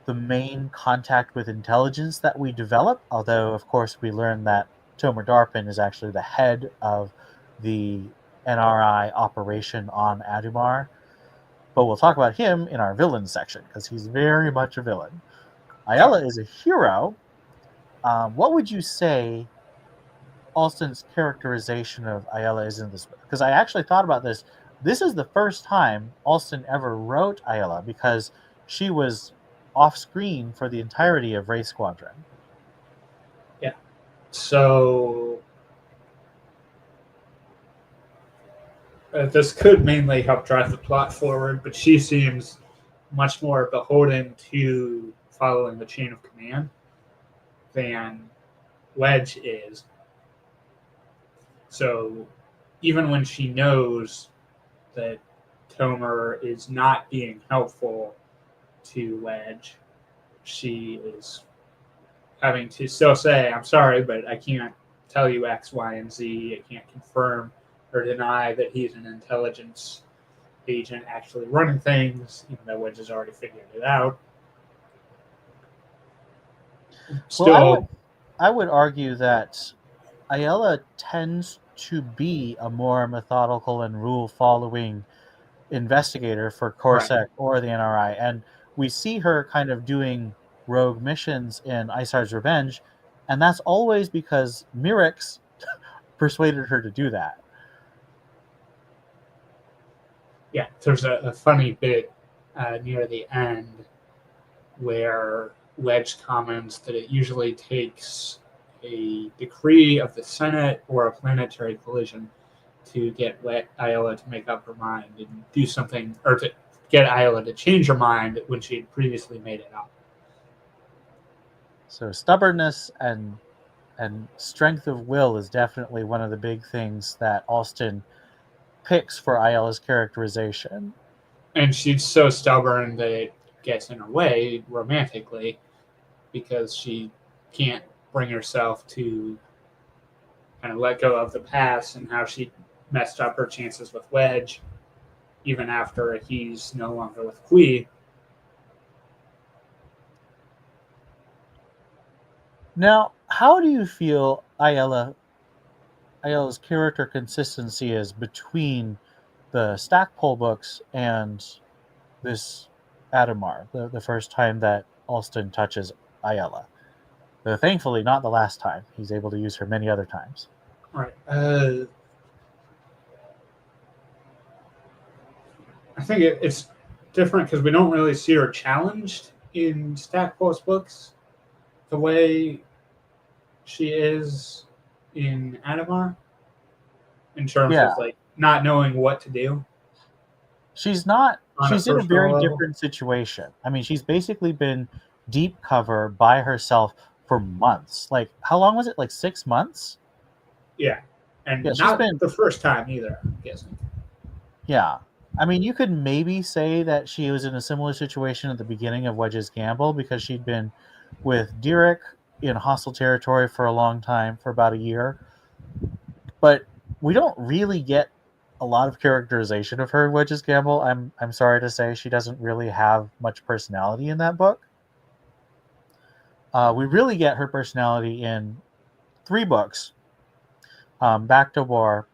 main contact with intelligence that we develop, although, of course, we learn that Tomer Darpin is actually the head of the NRI operation on Adumar. But we'll talk about him in our villain section, because he's very much a villain. Ayala is a hero. What would you say Allston's characterization of Ayala is in this book? Because I actually thought about this. This is the first time Allston ever wrote Ayala, because she was off screen for the entirety of Wraith Squadron. Yeah. So this could mainly help drive the plot forward, but she seems much more beholden to following the chain of command than Wedge is. So even when she knows that Tomer is not being helpful to Wedge, she is having to still say, I'm sorry, but I can't tell you X, Y, and Z. I can't confirm or deny that he's an intelligence agent actually running things, even though Wedge has already figured it out. Still, Well, I would argue that Ayala tends to be a more methodical and rule-following investigator for Corsac right. or the NRI, and we see her kind of doing rogue missions in Isar's Revenge, and that's always because Mirix persuaded her to do that. Yeah, there's a funny bit near the end where Wedge comments that it usually takes a decree of the Senate or a planetary collision to get Ayala to make up her mind and do something, or to get Ayala to change her mind when she had previously made it up. So stubbornness and strength of will is definitely one of the big things that Allston picks for Ayala's characterization. And she's so stubborn that it gets in her way romantically because she can't bring herself to kind of let go of the past and how she messed up her chances with Wedge, even after he's no longer with Qui. Now, how do you feel Ayala's character consistency is between the Stackpole books and this Adumar, the first time that Allston touches Ayala? Though thankfully not the last time. He's able to use her many other times. Right. I think it's different because we don't really see her challenged in Stackpole's books the way she is in Adumar, in terms of like not knowing what to do. She's not. She's in a very level. different situation. I mean, she's basically been deep cover by herself for months. Like, how long was it? Like 6 months? Yeah. And Yeah, not the first time either, I'm guessing. Yeah. I mean, you could maybe say that she was in a similar situation at the beginning of Wedge's Gamble, because she'd been with Derek in hostile territory for a long time, for about a year. But we don't really get a lot of characterization of her in Wedge's Gamble. I'm sorry to say, she doesn't really have much personality in that book. We really get her personality in 3 books: Back to War,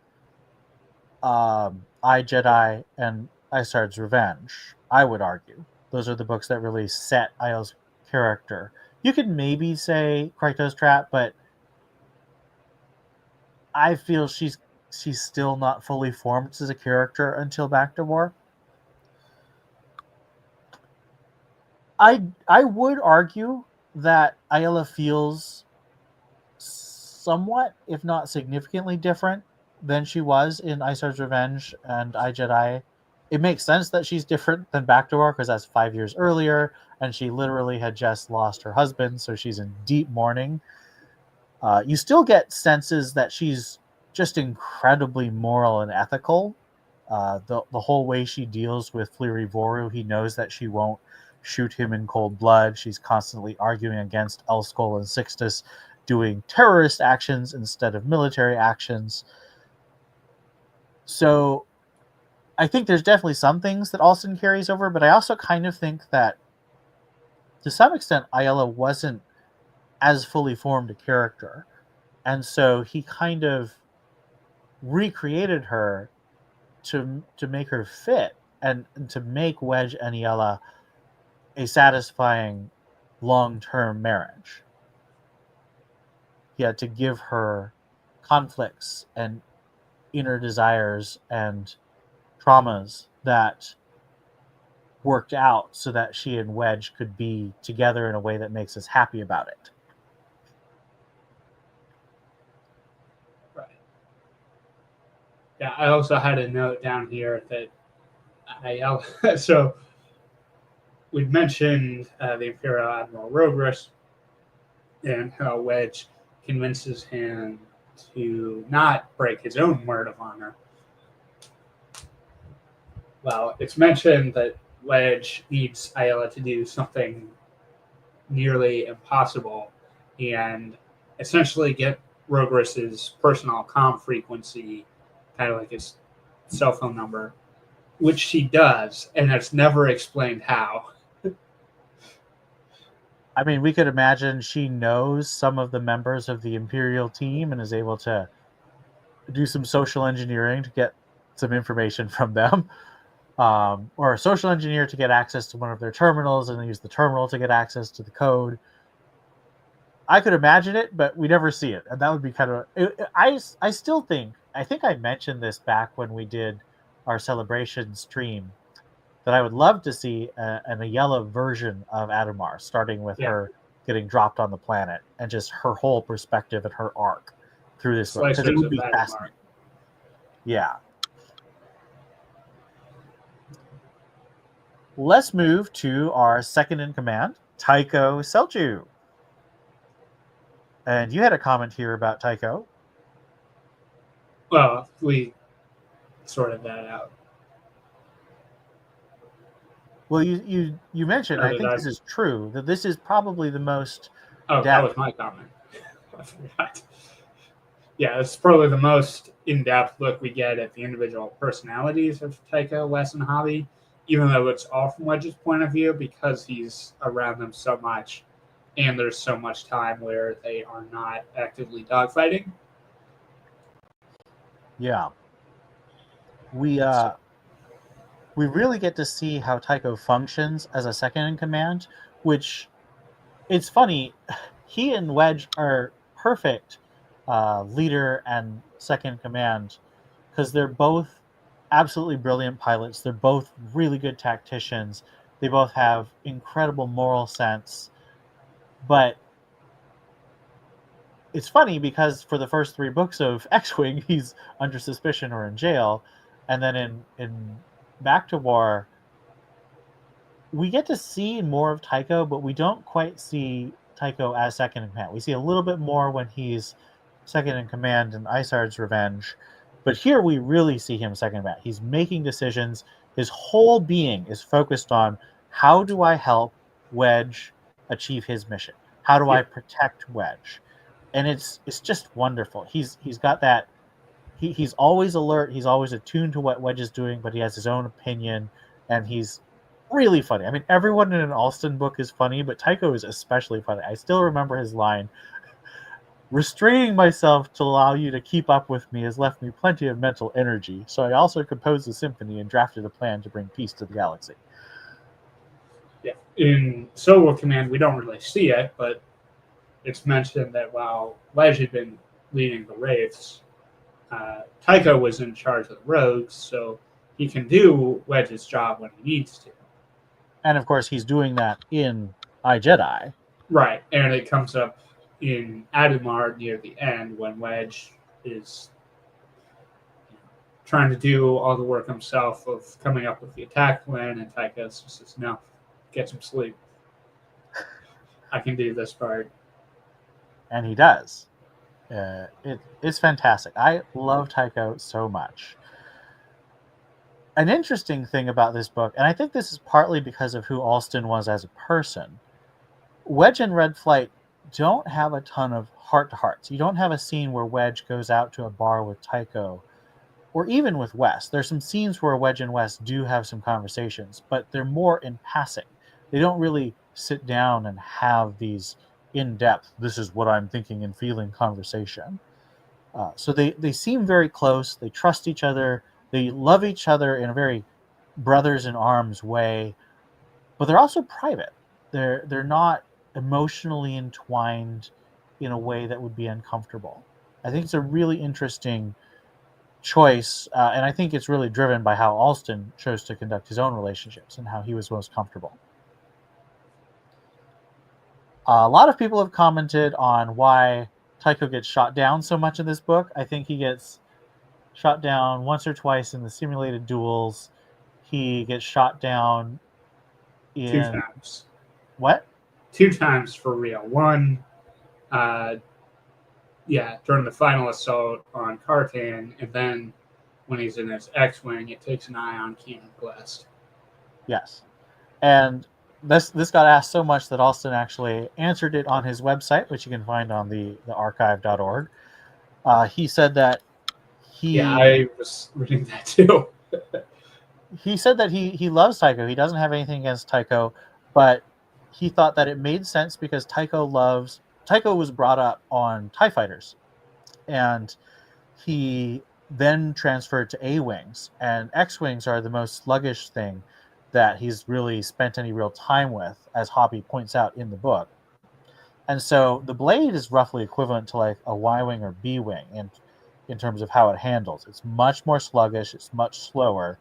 I, Jedi, and Isard's Revenge. I would argue those are the books that really set Ayala's character. You could maybe say Krytos Trap, but I feel she's still not fully formed as a character until Back to War. I would argue that Ayala feels somewhat, if not significantly different than she was in Isar's Revenge and I, Jedi. It makes sense that she's different than Back to War because that's 5 years earlier, and she literally had just lost her husband, so she's in deep mourning. You still get senses that she's just incredibly moral and ethical. The whole way she deals with Fleary Voru, he knows that she won't shoot him in cold blood. She's constantly arguing against Elskol and Sixtus doing terrorist actions instead of military actions. So I think there's definitely some things that Allston carries over, but I also kind of think that to some extent Ayala wasn't as fully formed a character. And so he kind of recreated her to make her fit and to make Wedge and Ayala a satisfying long-term marriage. He had to give her conflicts and inner desires and traumas that worked out so that she and Wedge could be together in a way that makes us happy about it. Right. Yeah, I also had a note down here that so we'd mentioned the Imperial Admiral Rogris and how Wedge convinces him to not break his own word of honor. Well, it's mentioned that Wedge needs Ayala to do something nearly impossible and essentially get Rogris's personal comm frequency, kind of like his cell phone number, which she does, and it's never explained how. I mean, we could imagine she knows some of the members of the Imperial team and is able to do some social engineering to get some information from them. Or a social engineer to get access to one of their terminals and then use the terminal to get access to the code. I could imagine it, but we never see it. And that would be kind of... I still think... I think I mentioned this back when we did our celebration stream, that I would love to see an Ayala version of Adumar, starting with her getting dropped on the planet and just her whole perspective and her arc through this book. Because it would be fascinating. Yeah. Let's move to our second in command, Tycho Selju. And you had a comment here about Tycho. Well, we sorted that out. Well, you mentioned, I think this is true, that this is probably the most... Oh, that was my comment. I forgot. Yeah, it's probably the most in-depth look we get at the individual personalities of Tycho, Wes, and Hobby, even though it's all from Wedge's point of view, because he's around them so much, and there's so much time where they are not actively dogfighting. Yeah. We really get to see how Tycho functions as a second in command, which, it's funny, he and Wedge are perfect leader and second in command because they're both absolutely brilliant pilots. They're both really good tacticians. They both have incredible moral sense. But it's funny because for the first 3 books of X-Wing, he's under suspicion or in jail. And then in Back to War, we get to see more of Tycho, but we don't quite see Tycho as second in command. We see a little bit more when he's second in command in Isard's Revenge. But here we really see him second in command. He's making decisions. His whole being is focused on, how do I help Wedge achieve his mission? How do I protect Wedge? And it's just wonderful. He's got that... He's always alert. He's always attuned to what Wedge is doing, but he has his own opinion, and he's really funny. I mean, everyone in an Allston book is funny, but Tycho is especially funny. I still remember his line, "Restraining myself to allow you to keep up with me has left me plenty of mental energy, so I also composed a symphony and drafted a plan to bring peace to the galaxy." Yeah. In Solo Command, we don't really see it, but it's mentioned that while Wedge had been leading the Wraiths, Tycho was in charge of the rogues, so he can do Wedge's job when he needs to. And of course, he's doing that in iJedi. Right, and it comes up in Adumar near the end when Wedge is trying to do all the work himself of coming up with the attack plan, and Tycho says, "No, get some sleep. I can do this part." And he does. It's fantastic. I love Tycho so much. An interesting thing about this book, and I think this is partly because of who Allston was as a person, Wedge and Red Flight don't have a ton of heart-to-hearts. You don't have a scene where Wedge goes out to a bar with Tycho, or even with Wes. There's some scenes where Wedge and Wes do have some conversations, but they're more in passing. They don't really sit down and have these in-depth, this is what I'm thinking and feeling conversation. So they seem very close. They trust each other. They love each other in a very brothers in arms way, but they're also private. They're not emotionally entwined in a way that would be uncomfortable. I think it's a really interesting choice, and I think it's really driven by how Allston chose to conduct his own relationships and how he was most comfortable. A lot of people have commented on why Tycho gets shot down so much in this book. I think he gets shot down once or twice in the simulated duels. He gets shot down in 2 times. What? 2 times for real. One, during the final assault on Cartan, and then when he's in his X-wing, it takes an ion cannon blast. Yes, and this got asked so much that Allston actually answered it on his website, which you can find on the archive.org. He said that I was reading that too. He said that he loves Tycho. He doesn't have anything against Tycho, but he thought that it made sense because Tycho was brought up on TIE fighters, and he then transferred to A-wings, and X-wings are the most sluggish thing that he's really spent any real time with, as Hoppy points out in the book. And so the blade is roughly equivalent to like a Y-wing or B-wing in terms of how it handles. It's much more sluggish, it's much slower,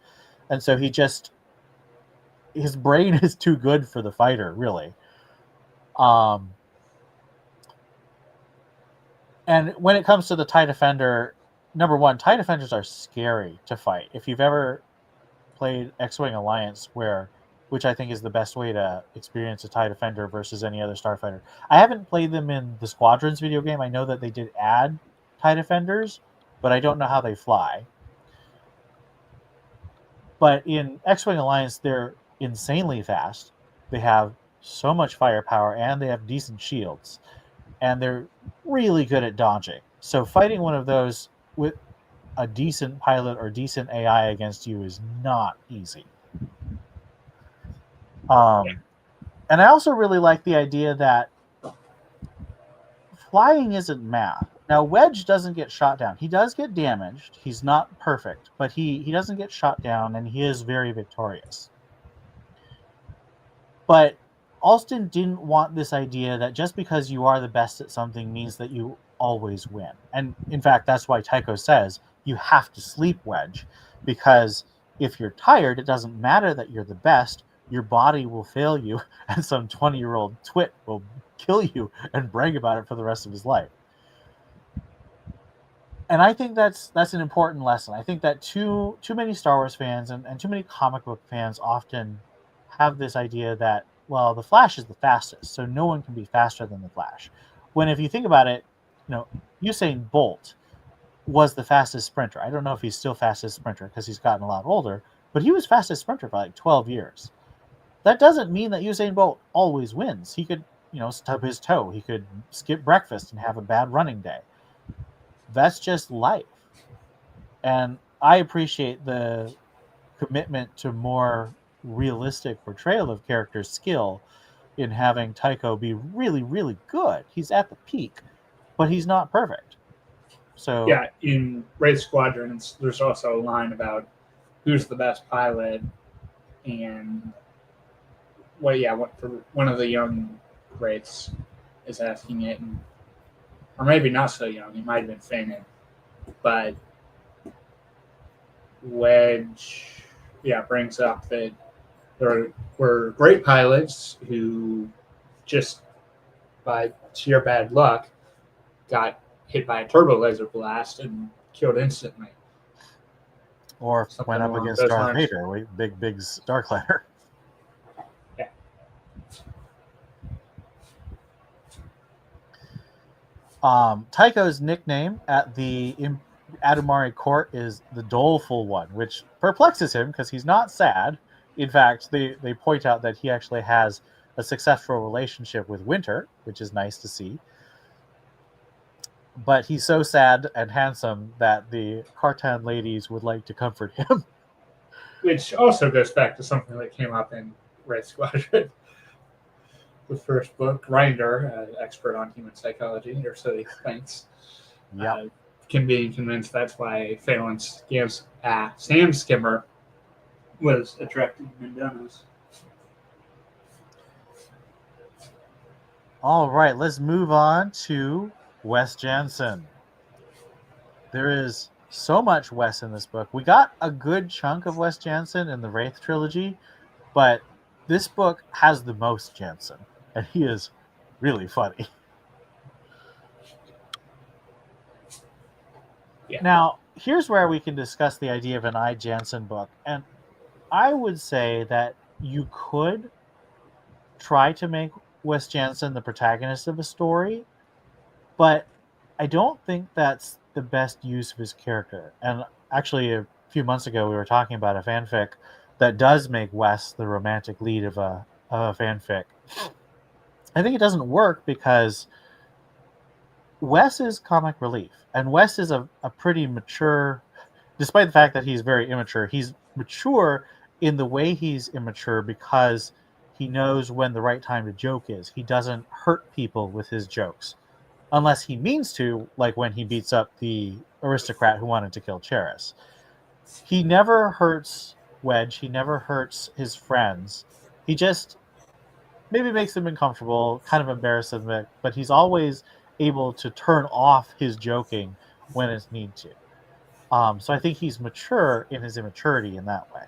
and so his brain is too good for the fighter, really. And when it comes to the TIE Defender, number one, TIE Defenders are scary to fight. If you've ever played X-Wing Alliance, which I think is the best way to experience a TIE Defender versus any other starfighter. I haven't played them in the Squadrons video game. I know that they did add TIE Defenders, but I don't know how they fly. But in X-Wing Alliance, they're insanely fast. They have so much firepower, and they have decent shields. And they're really good at dodging. So fighting one of those with a decent pilot or decent AI against you is not easy. And I also really like the idea that flying isn't math. Now, Wedge doesn't get shot down. He does get damaged. He's not perfect, but he doesn't get shot down, and he is very victorious. But Allston didn't want this idea that just because you are the best at something means that you always win. And in fact, that's why Tycho says you have to sleep, Wedge, because if you're tired, it doesn't matter that you're the best. Your body will fail you, and some 20-year-old twit will kill you and brag about it for the rest of his life. And I think that's an important lesson. I think that too many Star Wars fans and too many comic book fans often have this idea that, well, the Flash is the fastest, so no one can be faster than the Flash. When if you think about it, Usain Bolt was the fastest sprinter. I don't know if he's still fastest sprinter because he's gotten a lot older, but he was fastest sprinter for like 12 years. That doesn't mean that Usain Bolt always wins. He could, stub his toe. He could skip breakfast and have a bad running day. That's just life. And I appreciate the commitment to more realistic portrayal of character skill in having Tycho be really, really good. He's at the peak, but he's not perfect. So yeah, in Wraith Squadrons, there's also a line about who's the best pilot, and one of the young Wraiths is asking it, or maybe not so young. He might have been fainted, but Wedge, brings up that There were great pilots who just by sheer bad luck got hit by a turbo laser blast and killed instantly. Or Something went up along against those Darth lines. Vader, big Starklighter. Yeah. Tycho's nickname at the Adumari court is the Doleful One, which perplexes him because he's not sad. In fact, they point out that he actually has a successful relationship with Winter, which is nice to see. But he's so sad and handsome that the Kartan ladies would like to comfort him. Which also goes back to something that came up in Red Squadron. The first book, Reinder, expert on human psychology, or so he thinks, Yeah. can be convinced that's why Phelan Sam Skimmer was attracted to Mendonos. All right, let's move on to Wes Jansen. There is so much Wes in this book. We got a good chunk of Wes Jansen in the Wraith trilogy, but this book has the most Jansen, and he is really funny. Yeah. Now, here's where we can discuss the idea of an I. Jansen book, and I would say that you could try to make Wes Jansen the protagonist of a story, but I don't think that's the best use of his character. And actually, a few months ago, we were talking about a fanfic that does make Wes the romantic lead of a fanfic. I think it doesn't work because Wes is comic relief, and Wes is a pretty mature, despite the fact that he's very immature, he's mature in the way he's immature because he knows when the right time to joke is. He doesn't hurt people with his jokes. Unless he means to, like when he beats up the aristocrat who wanted to kill Cheris. He never hurts Wedge. He never hurts his friends. He just maybe makes them uncomfortable, kind of embarrasses them, but he's always able to turn off his joking when it's need to. So I think he's mature in his immaturity in that way.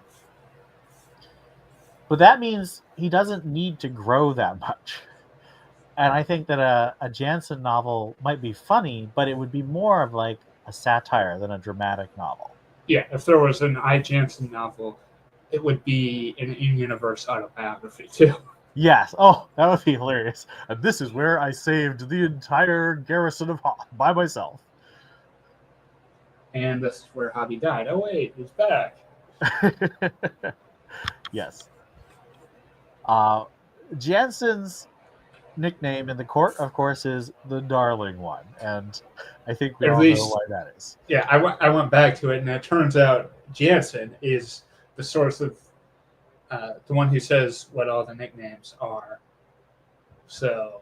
But that means he doesn't need to grow that much. And I think that a Jansen novel might be funny, but it would be more of like a satire than a dramatic novel. Yeah, if there was an I. Jansen novel, it would be an in-universe autobiography, too. Yes. Oh, that would be hilarious. And this is where I saved the entire garrison of Hoth by myself. And this is where Hobby died. Oh, wait, he's back. Yes. Jansen's nickname in the court, of course, is the Darling One, and I think we all know why that is. Yeah, I went back to it, and it turns out Jansen is the source of the one who says what all the nicknames are. So,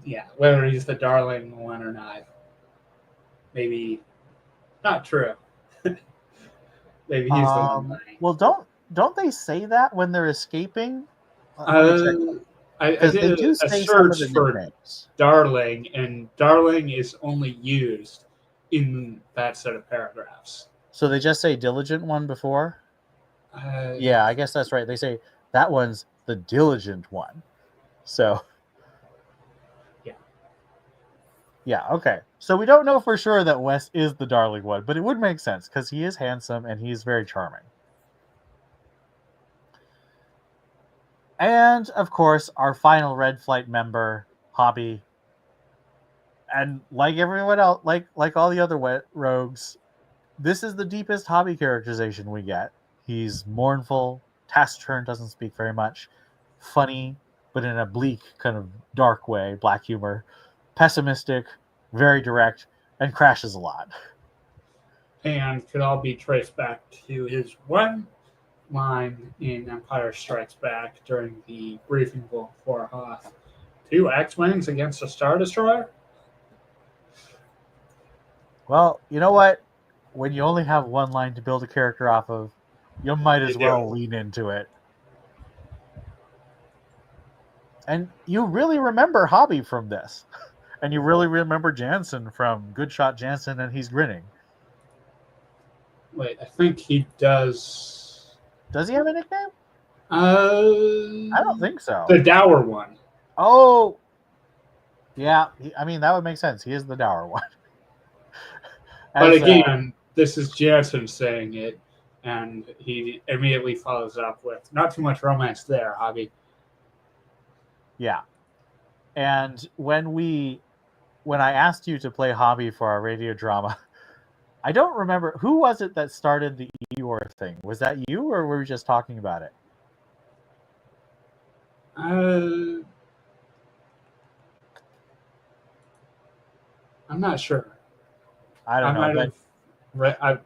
yeah, whether he's the Darling One or not, maybe not true. Maybe he's the one. Well, don't they say that when they're escaping? I did a search for Darling, and Darling is only used in that set of paragraphs. So they just say Diligent One before? Yeah, I guess that's right. They say that one's the Diligent One. So, yeah. Yeah, okay. So we don't know for sure that Wes is the Darling One, but it would make sense because he is handsome and he's very charming. And, of course, our final Red Flight member, Hobby. And like everyone else, like all the other rogues, this is the deepest Hobby characterization we get. He's mournful, taciturn, doesn't speak very much, funny, but in a bleak, kind of dark way, black humor, pessimistic, very direct, and crashes a lot. And could all be traced back to his one line in Empire Strikes Back during the briefing for Hoth. 2 X-Wings against a Star Destroyer? Well, you know what? When you only have one line to build a character off of, you might as well lean into it. And you really remember Hobby from this. And you really remember Jansen from Good Shot Jansen, and he's grinning. Wait, I think he does. Does he have a nickname? I don't think so. The dour one. Oh, yeah. I mean, that would make sense. He is the dour one. But again, this is Jansen saying it, and he immediately follows up with, "Not too much romance there, Hobby." Yeah. And when I asked you to play Hobby for our radio drama, I don't remember who was it that started the Eeyore thing. Was that you, or were we just talking about it? I'm not sure. I don't know. might have.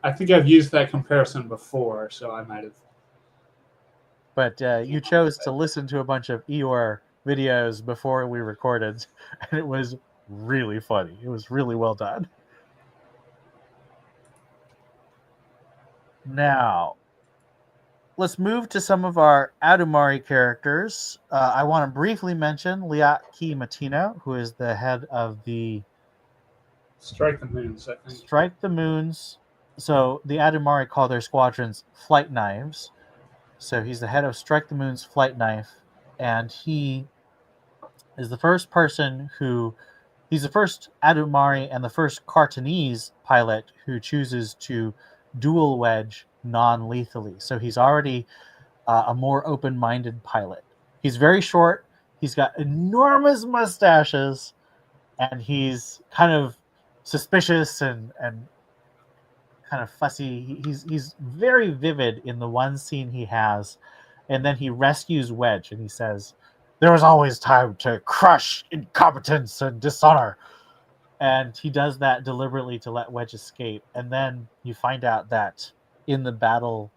I think I've used that comparison before, so I might have. But you chose to listen to a bunch of Eeyore videos before we recorded, and it was really funny. It was really well done. Now, let's move to some of our Adumari characters. I want to briefly mention Liat Ki Matino, who is the head of the Strike the Moons, I think. Strike the Moons. So the Adumari call their squadrons flight knives. So he's the head of Strike the Moon's flight knife, and he is the first person he's the first Adumari and the first Cartanese pilot who chooses to dual wedge non-lethally. So he's already a more open-minded pilot. He's very short. He's got enormous mustaches, and he's kind of suspicious and kind of fussy. He's very vivid in the one scene he has, and then he rescues Wedge, and he says, "There was always time to crush incompetence and dishonor." And he does that deliberately to let Wedge escape. And then you find out that in the battle,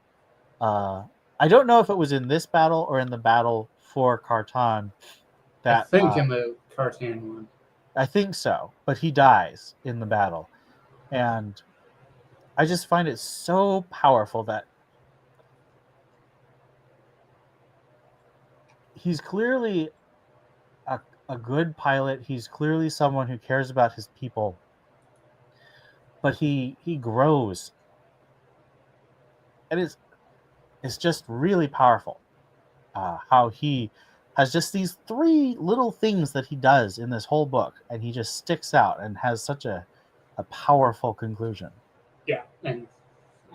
I don't know if it was in this battle or in the battle for Cartan. I think in the Cartan one. I think so, but he dies in the battle. And I just find it so powerful that he's clearly a good pilot. He's clearly someone who cares about his people. But he grows. And it's just really powerful how he has just these three little things that he does in this whole book, and he just sticks out and has such a powerful conclusion. Yeah, and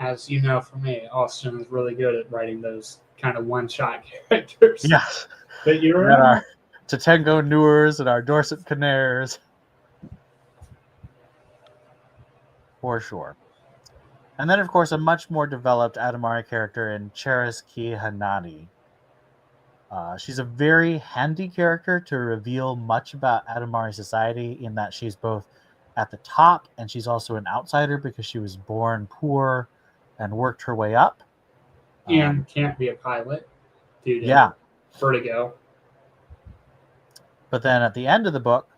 as you know from me, Allston is really good at writing those kind of one-shot characters. Yeah. That you're our Tatengo Newers and our Dorset Canaires. For sure. And then, of course, a much more developed Adumari character in Cheris Ki Hanani. She's a very handy character to reveal much about Adumari society, in that she's both at the top and she's also an outsider because she was born poor and worked her way up. And can't be a pilot due to vertigo. But then at the end of the book,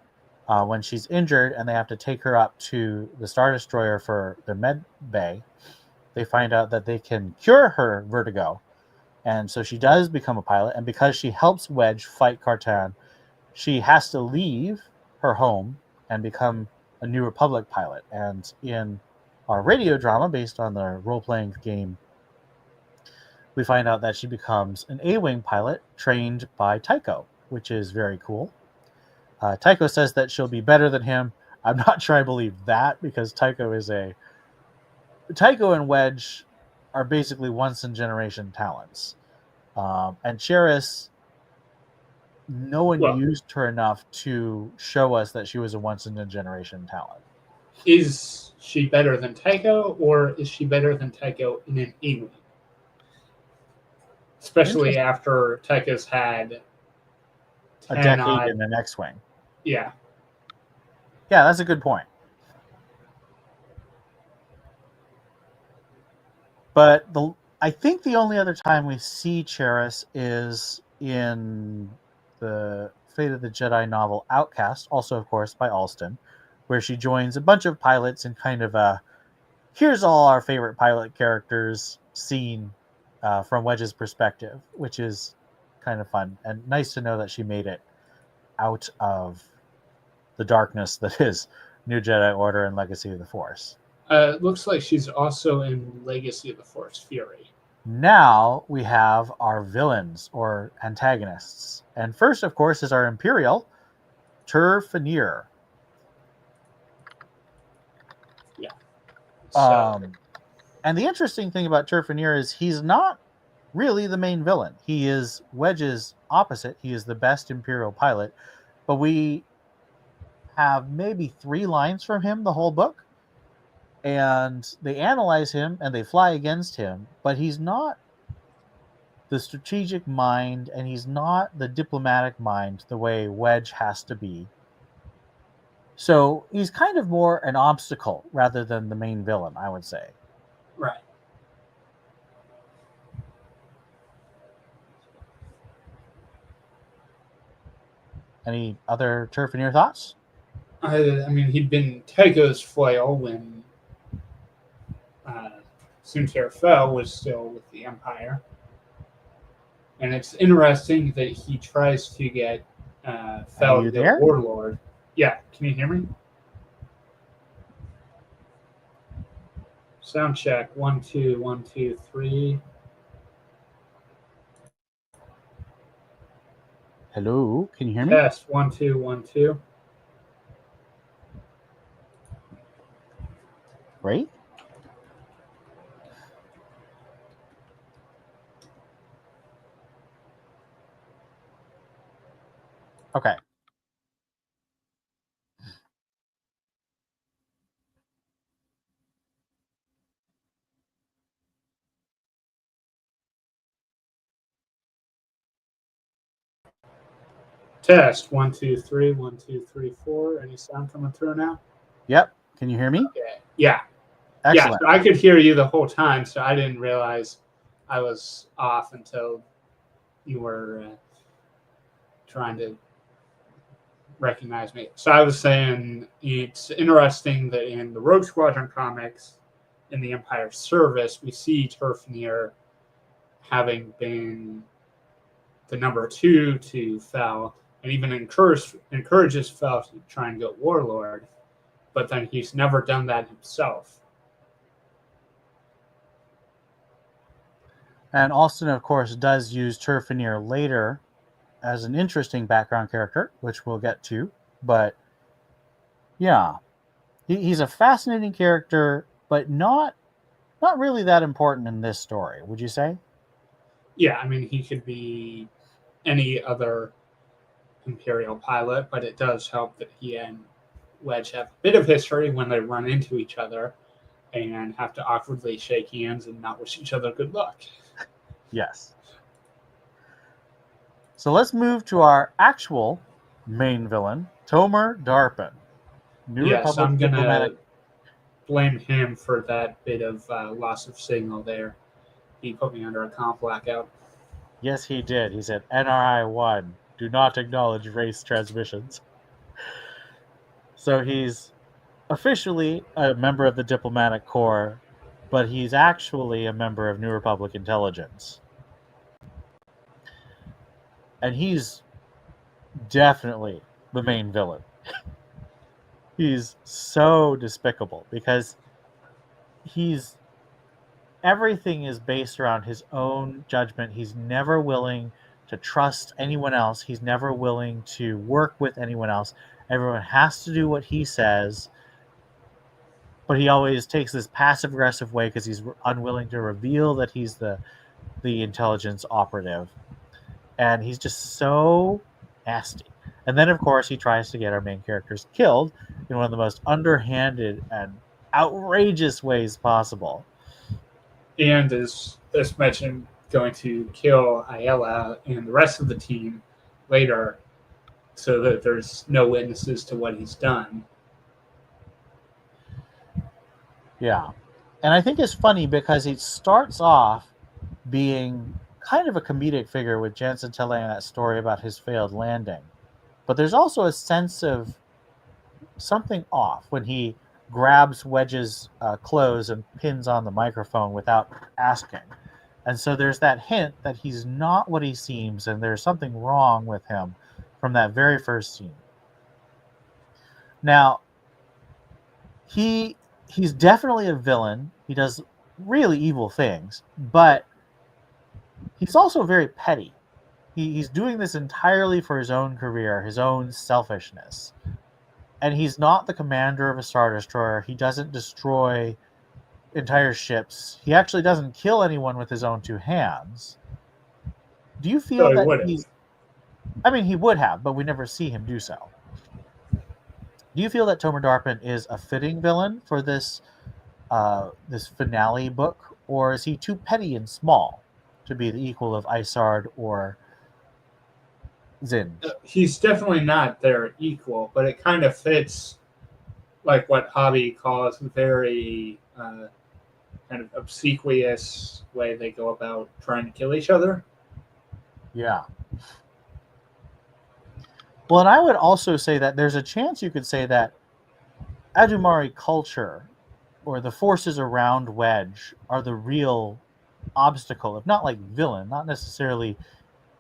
when she's injured and they have to take her up to the Star Destroyer for their med bay, they find out that they can cure her vertigo. And so she does become a pilot. And because she helps Wedge fight Cartan, she has to leave her home and become a New Republic pilot. And in our radio drama, based on the role-playing game, we find out that she becomes an A-Wing pilot trained by Tycho, which is very cool. Tycho says that she'll be better than him. I'm not sure I believe that, because Tycho and Wedge are basically once-in-generation talents. And Cheris, no one used her enough to show us that she was a once-in-a-generation talent. Is she better than Tycho, or is she better than Tycho in an A-Wing? Especially after Tycho's had a decade in an X-Wing. Yeah. Yeah, that's a good point. But I think the only other time we see Cheris is in the Fate of the Jedi novel Outcast, also, of course, by Allston, where she joins a bunch of pilots in kind of a here's all our favorite pilot characters scene from Wedge's perspective, which is kind of fun and nice to know that she made it out of the darkness that is New Jedi Order and Legacy of the Force. It looks like she's also in Legacy of the Force Fury. Now we have our villains or antagonists. And first, of course, is our Imperial, Turfanier. Yeah. So, And the interesting thing about Turfanier is he's not really the main villain. He is Wedge's opposite. He is the best Imperial pilot, but we have maybe 3 lines from him the whole book, and they analyze him and they fly against him, but he's not the strategic mind and he's not the diplomatic mind the way Wedge has to be. So he's kind of more an obstacle rather than the main villain, I would say. right. Any other Turfanier thoughts? I mean, he'd been Tycho's foil when Sunter fell, was still with the Empire. And it's interesting that he tries to get Fel, the there? warlord. Yeah, can you hear me? Sound check. 1 2 1 2 3. Hello, can you hear me? Test 1 2 1 2. Right? Okay. Test 1 2 3 1 2 3 4. Any sound coming through now? Yep. Can you hear me? Okay. Yeah. Excellent. Yeah, so I could hear you the whole time, so I didn't realize I was off until you were trying to recognize me. So I was saying it's interesting that in the Rogue Squadron comics, in the Empire's service, we see Turfanier having been the number 2 to Fel, and even encourages Fel to try and get Warlord, but then he's never done that himself. And Allston, of course, does use Turfanier later as an interesting background character, which we'll get to. But yeah, he's a fascinating character, but not really that important in this story. Would you say? Yeah, I mean, he could be any other Imperial pilot, but it does help that he and Wedge have a bit of history when they run into each other and have to awkwardly shake hands and not wish each other good luck. Yes. So let's move to our actual main villain, Tomer Darpin. New Yes, Republic I'm going diplomatic. to blame him for that bit of loss of signal there. He put me under a comp blackout. Yes, he did. He said, NRI 1, do not acknowledge race transmissions. So he's officially a member of the diplomatic corps, but he's actually a member of New Republic intelligence. And he's definitely the main villain. He's so despicable because everything is based around his own judgment. He's never willing to trust anyone else. He's never willing to work with anyone else. Everyone has to do what he says, but he always takes this passive aggressive way because he's unwilling to reveal that he's the intelligence operative, and he's just so nasty. And then, of course, he tries to get our main characters killed in one of the most underhanded and outrageous ways possible. And as mentioned, going to kill Ayala and the rest of the team later so that there's no witnesses to what he's done. Yeah. And I think it's funny because it starts off being kind of a comedic figure with Jensen telling that story about his failed landing. But there's also a sense of something off when he grabs Wedge's clothes and pins on the microphone without asking. And so there's that hint that he's not what he seems, and there's something wrong with him from that very first scene. Now, he's definitely a villain. He does really evil things, but he's also very petty. He's doing this entirely for his own career, his own selfishness. And he's not the commander of a Star Destroyer. He doesn't destroy entire ships. He actually doesn't kill anyone with his own two hands. Do you So feel he that would have. he's... I mean, he would have, but we never see him do so. Do you feel that Tomer Darpin is a fitting villain for this this finale book, or is he too petty and small to be the equal of Isard or Zinj? He's definitely not their equal, but it kind of fits like what Hobby calls very kind of obsequious way they go about trying to kill each other. Yeah. Well, and I would also say that there's a chance you could say that Adumari culture or the forces around Wedge are the real obstacle, if not like villain, not necessarily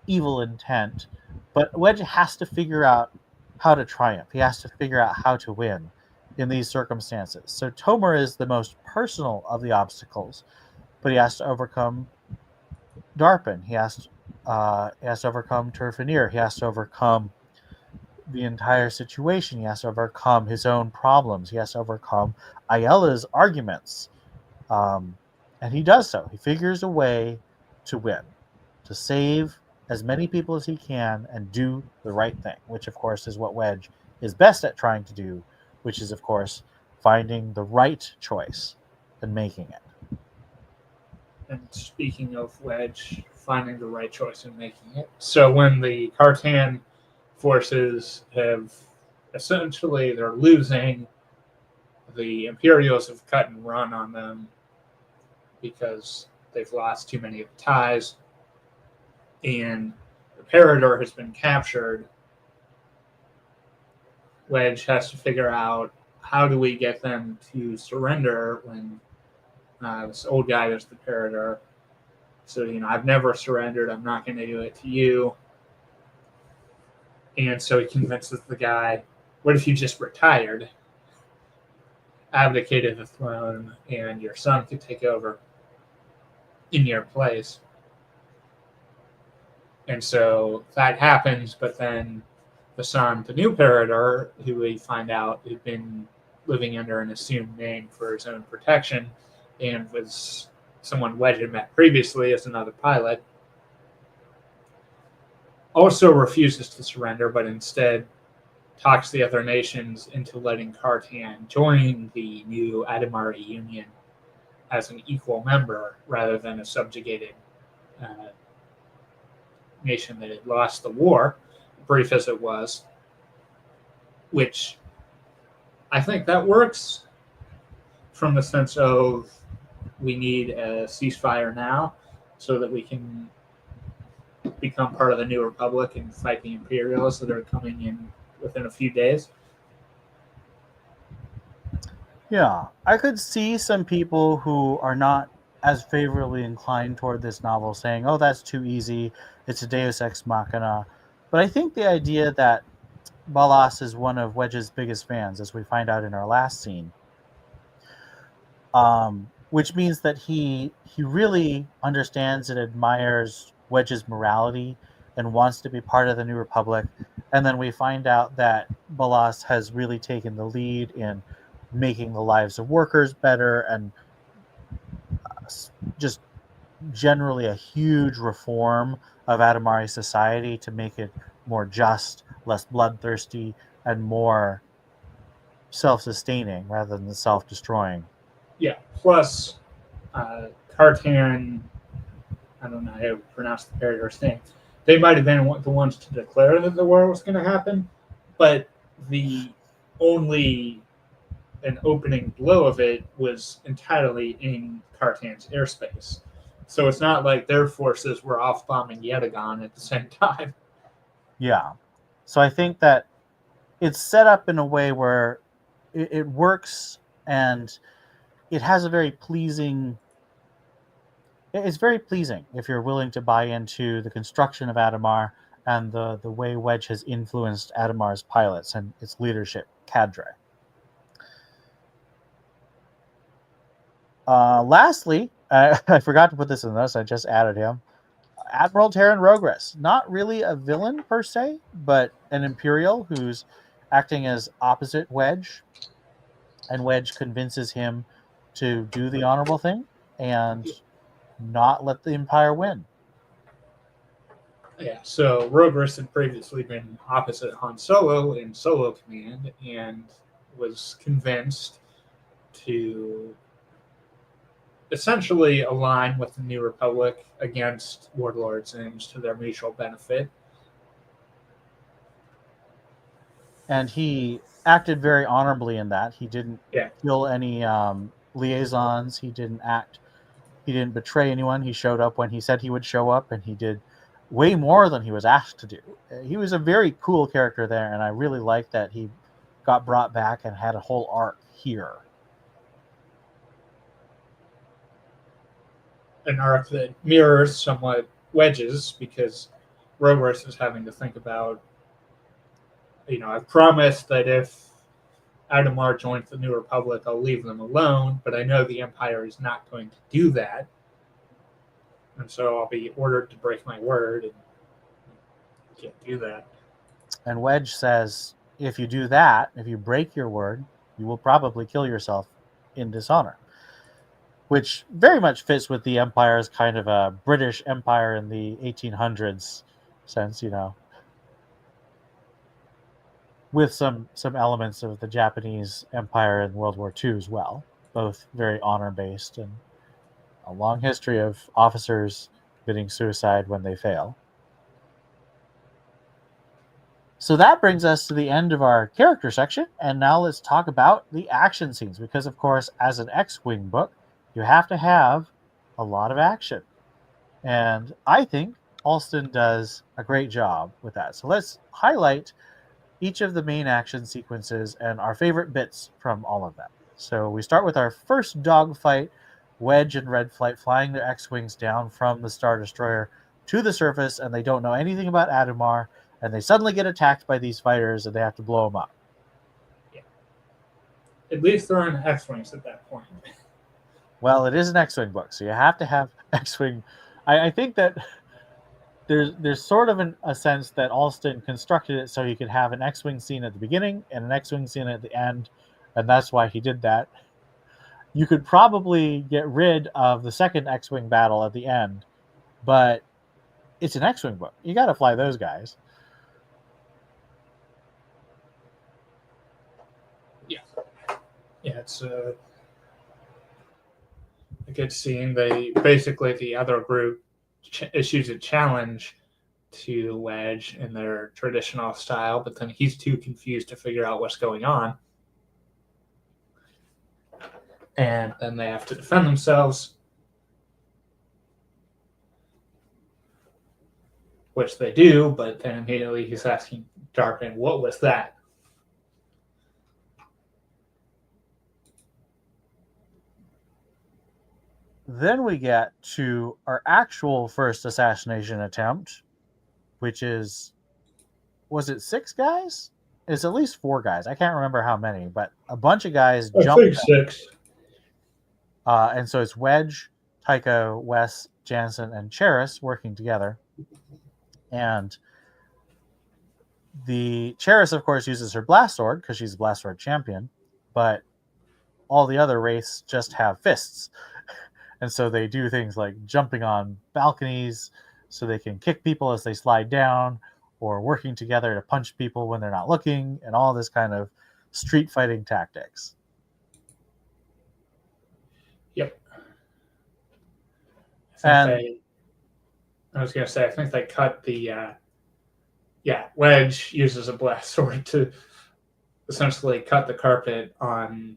evil intent, but Wedge has to figure out how to triumph. He has to figure out how to win in these circumstances. So Tomer is the most personal of the obstacles, but he has to overcome Darpin. He has to overcome Turfinir. He has to overcome the entire situation. He has to overcome his own problems. He has to overcome Ayela's arguments. And he does so. He figures a way to win, to save as many people as he can and do the right thing, which, of course, is what Wedge is best at trying to do, which is, of course, finding the right choice and making it. And speaking of Wedge, finding the right choice and making it. So when the Cartan forces have essentially, they're losing, the Imperials have cut and run on them because they've lost too many of the ties, and the Parador has been captured. Wedge has to figure out, how do we get them to surrender when this old guy is the Parador. So, I've never surrendered. I'm not going to do it to you. And so he convinces the guy, what if you just retired, abdicated the throne, and your son could take over in your place? And so that happens, but then the son, the new Parador, who we find out had been living under an assumed name for his own protection and was someone Wedge had met previously as another pilot, also refuses to surrender, but instead talks the other nations into letting Cartan join the new Adumari Union as an equal member rather than a subjugated nation that had lost the war, brief as it was, which I think that works from the sense of we need a ceasefire now so that we can become part of the New Republic and fight the Imperials that are coming in within a few days. Yeah, I could see some people who are not as favorably inclined toward this novel saying, oh, that's too easy, it's a deus ex machina. But I think the idea that Balas is one of Wedge's biggest fans, as we find out in our last scene, which means that he really understands and admires Wedge's morality and wants to be part of the New Republic. And then we find out that Balas has really taken the lead in making the lives of workers better and just generally a huge reform of Adumari society to make it more just, less bloodthirsty, and more self-sustaining rather than self-destroying. Yeah, plus Cartan, I don't know how to pronounce the Parador's name, they might have been the ones to declare that the war was going to happen, but the only an opening blow of it was entirely in Cartan's airspace. So it's not like their forces were off bombing Yetagon at the same time. Yeah. So I think that it's set up in a way where it works and it has a very pleasing... It's very pleasing if you're willing to buy into the construction of Adumar and the way Wedge has influenced Adumar's pilots and its leadership cadre. Lastly, I forgot to put this in this. I just added him. Admiral Terran Rogris. Not really a villain per se, but an Imperial who's acting as opposite Wedge, and Wedge convinces him to do the honorable thing and not let the Empire win. Yeah, so Rogris had previously been opposite Han Solo in Solo Command and was convinced to essentially align with the New Republic against Warlord's aims to their mutual benefit. And he acted very honorably in that. He didn't kill any liaisons. He didn't betray anyone. He showed up when he said he would show up, and he did way more than he was asked to do. He was a very cool character there, and I really like that he got brought back and had a whole arc here. An arc that mirrors somewhat Wedge's, because Rogris is having to think about, I've promised that if Adumar joins the New Republic, I'll leave them alone, but I know the Empire is not going to do that. And so I'll be ordered to break my word, and I can't do that. And Wedge says, if you do that, if you break your word, you will probably kill yourself in dishonor. Which very much fits with the Empire's kind of a British Empire in the 1800s sense, with some elements of the Japanese Empire in World War II as well, both very honor-based and a long history of officers committing suicide when they fail. So that brings us to the end of our character section, and now let's talk about the action scenes, because of course, as an X-Wing book, you have to have a lot of action. And I think Allston does a great job with that. So let's highlight each of the main action sequences and our favorite bits from all of them. So we start with our first dogfight, Wedge and Red Flight flying their X-Wings down from the Star Destroyer to the surface, and they don't know anything about Adumar, and they suddenly get attacked by these fighters, and they have to blow them up. Yeah. At least they're on X-Wings at that point. Well, it is an X-Wing book, so you have to have X-Wing. I think that there's sort of a sense that Allston constructed it so he could have an X-Wing scene at the beginning and an X-Wing scene at the end, and that's why he did that. You could probably get rid of the second X-Wing battle at the end, but it's an X-Wing book. You got to fly those guys. Yeah, it's a good scene. The other group issues a challenge to Wedge in their traditional style, but then he's too confused to figure out what's going on. And then they have to defend themselves, which they do, but then immediately he's asking Darkman, what was that? Then we get to our actual first assassination attempt, which is, was it 6 guys? It's at least 4 guys. I can't remember how many, but a bunch of guys jump. I think 6. And so it's Wedge, Tycho, Wes, Jansen, and Cheris working together. And the Cheris, of course, uses her blastsword because she's a blastsword champion, but all the other wraiths just have fists. And so they do things like jumping on balconies so they can kick people as they slide down, or working together to punch people when they're not looking, and all this kind of street fighting tactics. Yep. I was going to say, I think they cut the... Wedge uses a blastsword to essentially cut the carpet on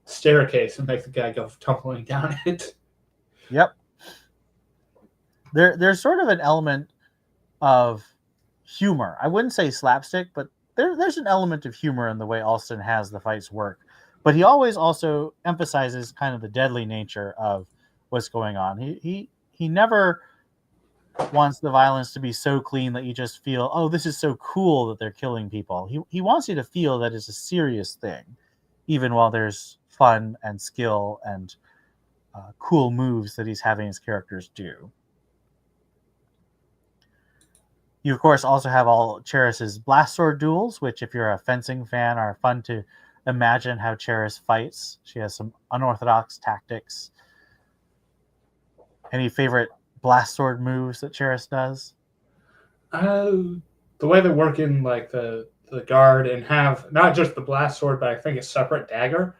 staircase and make the guy go tumbling down it. Yep. There's sort of an element of humor. I wouldn't say slapstick, but there's an element of humor in the way Allston has the fights work. But he always also emphasizes kind of the deadly nature of what's going on. He never wants the violence to be so clean that you just feel, oh, this is so cool that they're killing people. He wants you to feel that it's a serious thing, even while there's fun and skill and cool moves that he's having his characters do. You, of course, also have all Cheris's blastsword duels, which, if you're a fencing fan, are fun to imagine how Cheris fights. She has some unorthodox tactics. Any favorite blastsword moves that Cheris does? The way they work in like the guard and have not just the blast sword, but I think a separate dagger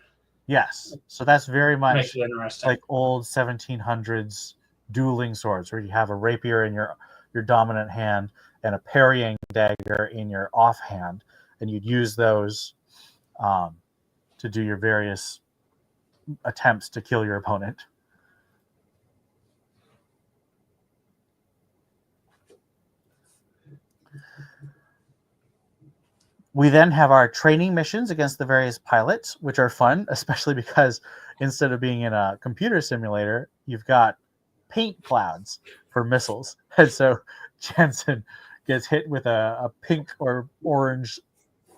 Yes. So that's very makes much it interesting. like old 1700s dueling swords, where you have a rapier in your dominant hand and a parrying dagger in your offhand, and you'd use those to do your various attempts to kill your opponent. We then have our training missions against the various pilots, which are fun, especially because instead of being in a computer simulator, you've got paint clouds for missiles. And so Jensen gets hit with a pink or orange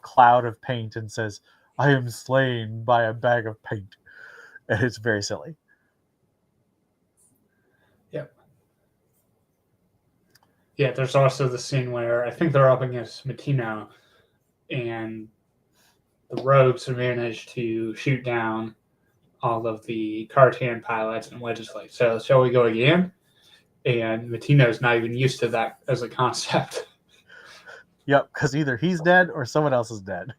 cloud of paint and says, "I am slain by a bag of paint." And it's very silly. Yep. Yeah, there's also the scene where I think they're up against Matino, and the rogues have managed to shoot down all of the Cartan pilots and Wedge is like, "So shall we go again?" And Matino's not even used to that as a concept. Yep, because either he's dead or someone else is dead.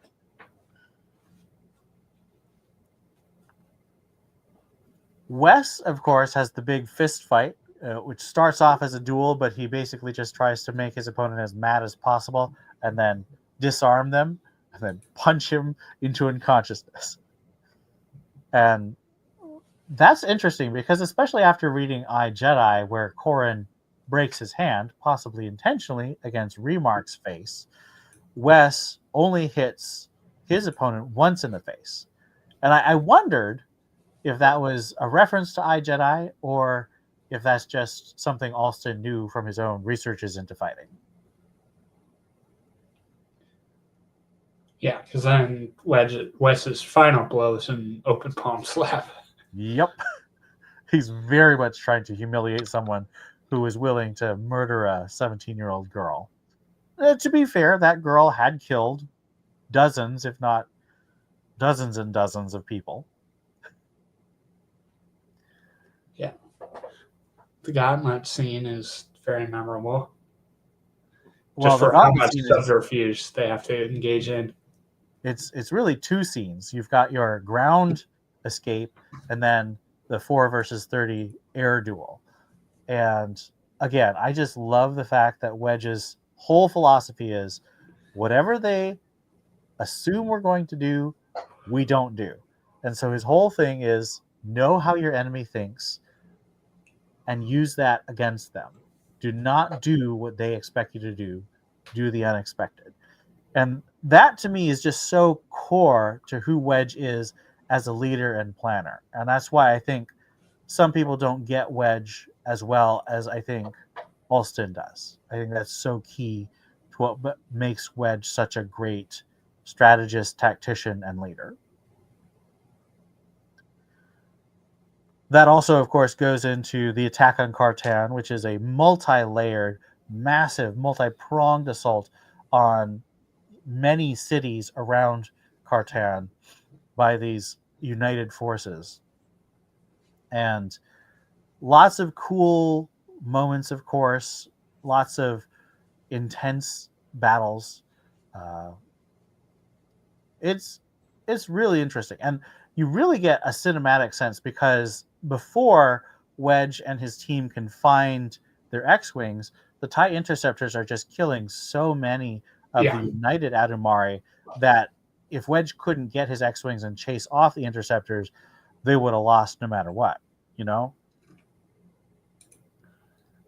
Wes, of course, has the big fist fight, which starts off as a duel, but he basically just tries to make his opponent as mad as possible and then disarm them and then punch him into unconsciousness. And that's interesting because, especially after reading I, Jedi, where Corran breaks his hand, possibly intentionally, against Remark's face, Wes only hits his opponent once in the face. And I wondered if that was a reference to I, Jedi, or if that's just something Allston knew from his own researches into fighting. Yeah, because then Wes's final blow is an open palm slap. Yep. He's very much trying to humiliate someone who is willing to murder a 17-year-old girl. To be fair, that girl had killed dozens, if not dozens and dozens of people. Yeah. The gauntlet scene is very memorable. Well, Just for how much subterfuge they have to engage in. It's really two scenes. You've got your ground escape and then the 4 versus 30 air duel. And again, I just love the fact that Wedge's whole philosophy is whatever they assume we're going to do, we don't do. And so his whole thing is know how your enemy thinks and use that against them. Do not do what they expect you to do. Do the unexpected. And that to me is just so core to who Wedge is as a leader and planner. And that's why I think some people don't get Wedge as well as I think Allston does. I think that's so key to what makes Wedge such a great strategist, tactician, and leader. That also, of course, goes into the attack on Cartan, which is a multi-layered, massive, multi-pronged assault on many cities around Cartan by these united forces. And lots of cool moments, of course, lots of intense battles. It's really interesting. And you really get a cinematic sense because before Wedge and his team can find their X-Wings, the TIE Interceptors are just killing so many of the United Adumari that if Wedge couldn't get his X-Wings and chase off the Interceptors, they would have lost no matter what, you know?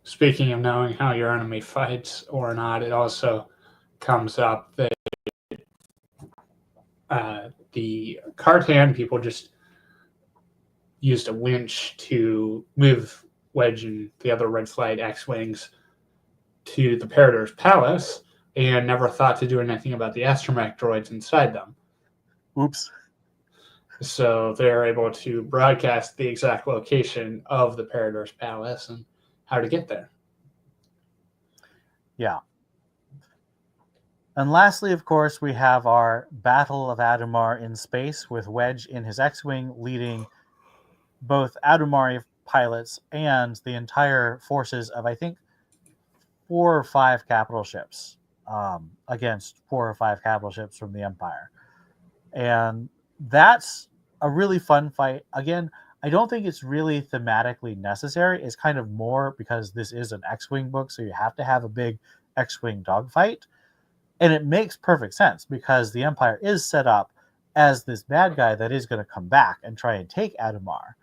Speaking of knowing how your enemy fights or not, it also comes up that the Cartan people just used a winch to move Wedge and the other Red Flag X-Wings to the Paradox Palace and never thought to do anything about the astromech droids inside them. Oops. So they're able to broadcast the exact location of the Paradox Palace and how to get there. Yeah. And lastly, of course, we have our Battle of Adumar in space with Wedge in his X-Wing leading both Adumari pilots and the entire forces of, I think, 4 or 5 capital ships against 4 or 5 capital ships from the Empire. And that's a really fun fight. Again, I don't think it's really thematically necessary. It's kind of more because this is an X-Wing book, so you have to have a big X-Wing dogfight. And it makes perfect sense because the Empire is set up as this bad guy that is going to come back and try and take Adumar.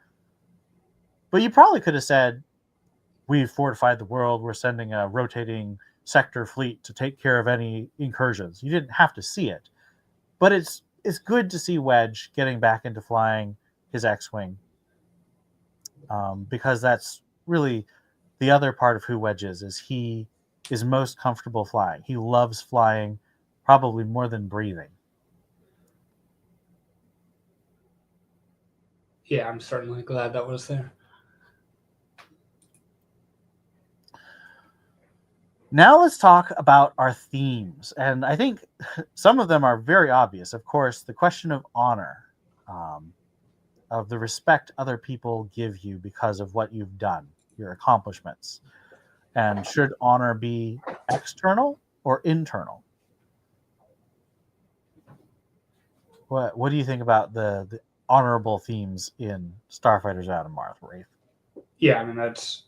But you probably could have said, we've fortified the world, we're sending a rotating sector fleet to take care of any incursions. You didn't have to see it. But it's good to see Wedge getting back into flying his X-Wing, because that's really the other part of who Wedge is he is most comfortable flying. He loves flying probably more than breathing. Yeah, I'm certainly glad that was there. Now let's talk about our themes. And I think some of them are very obvious. Of course, the question of honor, of the respect other people give you because of what you've done, your accomplishments. And should honor be external or internal? What do you think about the honorable themes in Starfighters of Adumar, Wraith? Yeah, I mean, that's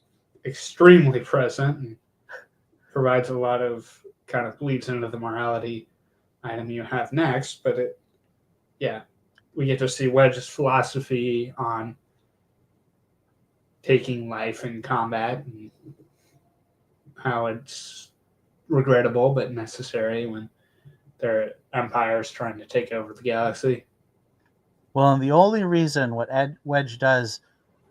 extremely present and provides a lot of kind of bleeds into the morality item you have next. But we get to see Wedge's philosophy on taking life in combat and how it's regrettable but necessary when their empire is trying to take over the galaxy. Well, and the only reason what Wedge does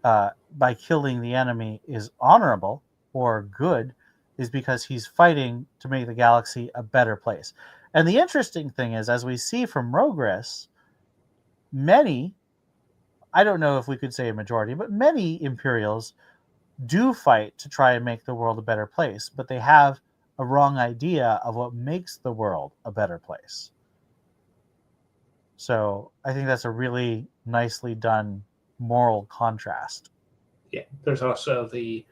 by killing the enemy is honorable or good is because he's fighting to make the galaxy a better place. And the interesting thing is, as we see from Rogress, many, I don't know if we could say a majority, but many Imperials do fight to try and make the world a better place, but they have a wrong idea of what makes the world a better place. So I think that's a really nicely done moral contrast. Yeah, there's also the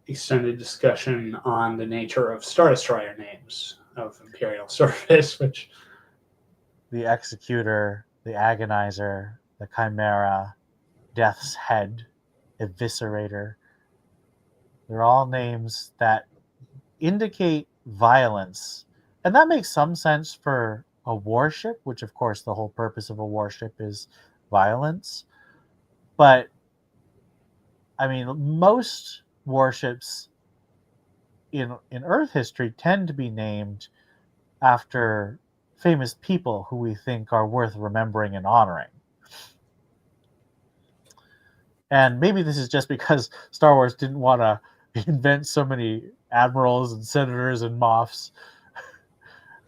extended discussion on the nature of Star Destroyer names of Imperial service, which the Executor, the Agonizer, the Chimera, Death's Head, Eviscerator. They're all names that indicate violence. And that makes some sense for a warship, which of course the whole purpose of a warship is violence. But I mean, most warships in Earth history tend to be named after famous people who we think are worth remembering and honoring. And maybe this is just because Star Wars didn't want to invent so many admirals and senators and moffs.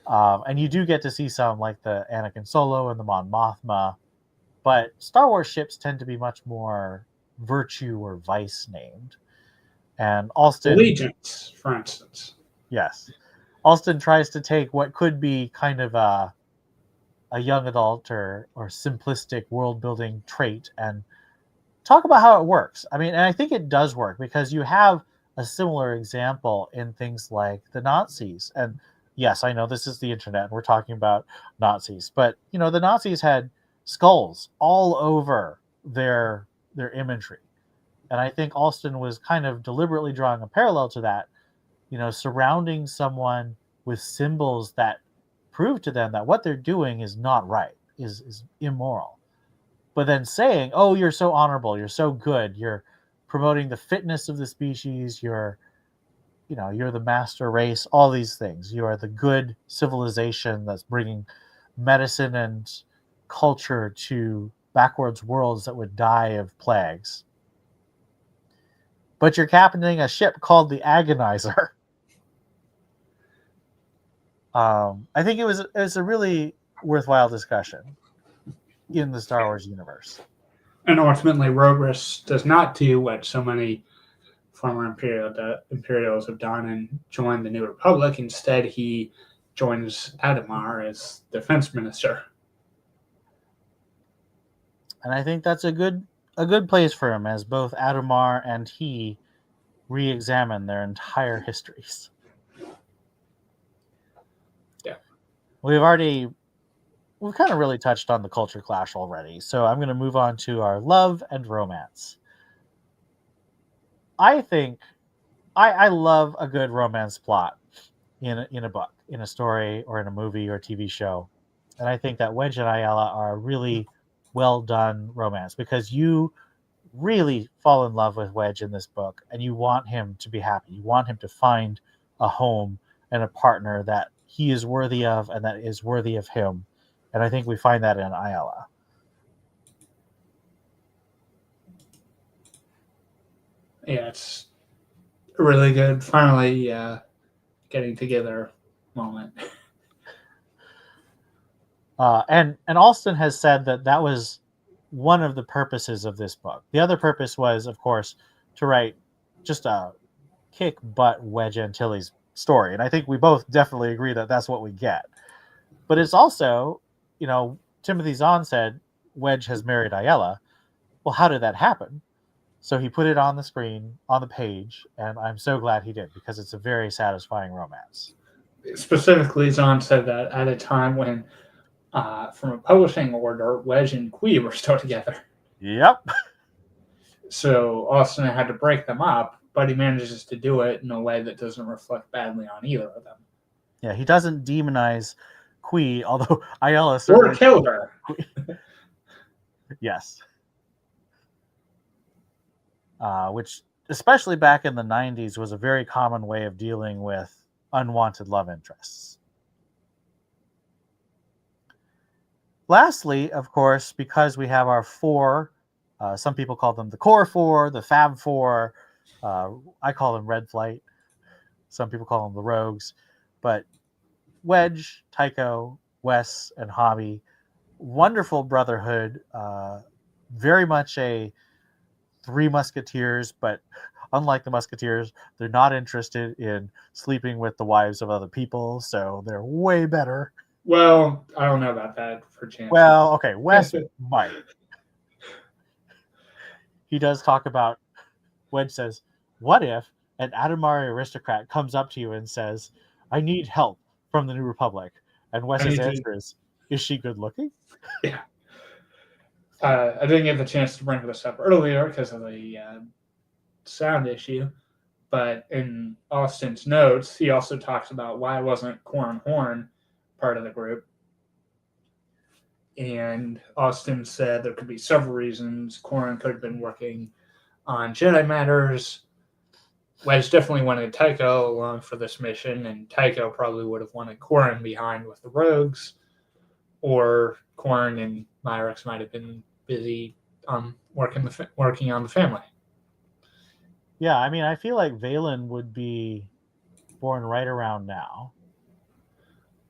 And you do get to see some like the Anakin Solo and the Mon Mothma. But Star Wars ships tend to be much more virtue or vice named. And Allston... Allegiance, for instance. Yes. Allston tries to take what could be kind of a young adult or simplistic world-building trait and talk about how it works. I mean, and I think it does work because you have a similar example in things like the Nazis. And yes, I know this is the internet and we're talking about Nazis, but you know, the Nazis had skulls all over their imagery. And I think Allston was kind of deliberately drawing a parallel to that, you know, surrounding someone with symbols that prove to them that what they're doing is not right, is immoral. But then saying, oh, you're so honorable, you're so good, you're promoting the fitness of the species, you're the master race, all these things. You are the good civilization that's bringing medicine and culture to backwards worlds that would die of plagues. But you're captaining a ship called the Agonizer. I think it was a really worthwhile discussion in the Star Wars universe. And ultimately, Rogress does not do what so many former Imperials have done and join the New Republic. Instead, he joins Adumar as defense minister. And I think that's a good place for him, as both Adumar and he re-examine their entire histories. Yeah. We've kind of really touched on the culture clash already, so I'm going to move on to our love and romance. I think I love a good romance plot in a book, in a story, or in a movie or a TV show. And I think that Wedge and Ayala are a really well done romance, because you really fall in love with Wedge in this book, and you want him to be happy. You want him to find a home and a partner that he is worthy of and that is worthy of him. And I think we find that in Ayala. Yeah, it's a really good, finally getting together moment. And Allston has said that was one of the purposes of this book. The other purpose was, of course, to write just a kick butt Wedge Antilles story, and I think we both definitely agree that that's what we get. But it's also, Timothy Zahn said Wedge has married Ayala. Well, how did that happen? So he put it on the screen, on the page, and I'm so glad he did, because it's a very satisfying romance. Specifically, Zahn said that at a time when, from a publishing order, Wedge and Qui were still together. Yep. So Allston had to break them up, but he manages to do it in a way that doesn't reflect badly on either of them. Yeah, he doesn't demonize Qui, although Ayala Or killed her. Yes. Which, especially back in the 90s, was a very common way of dealing with unwanted love interests. Lastly, of course, because we have our four, some people call them the Core Four, the Fab Four, I call them Red Flight, some people call them the Rogues, but Wedge, Tycho, Wes, and Hobby, wonderful brotherhood, very much a Three Musketeers, but unlike the Musketeers, they're not interested in sleeping with the wives of other people, so they're way better. Well, I don't know about that for chance. Well, okay, Wes might. He does talk about, Wedge says, what if an Adumari aristocrat comes up to you and says, I need help from the New Republic? And Wes's answer is she good looking? Yeah. I didn't get the chance to bring this up earlier because of the sound issue, but in Allston's notes, he also talks about why wasn't Corran Horn part of the group. And Allston said there could be several reasons. Corran could have been working on Jedi matters. Wedge definitely wanted Tycho along for this mission, and Tycho probably would have wanted Corran behind with the Rogues, or Corran and Myrix might have been busy working on the family. Yeah, I mean, I feel like Valen would be born right around now.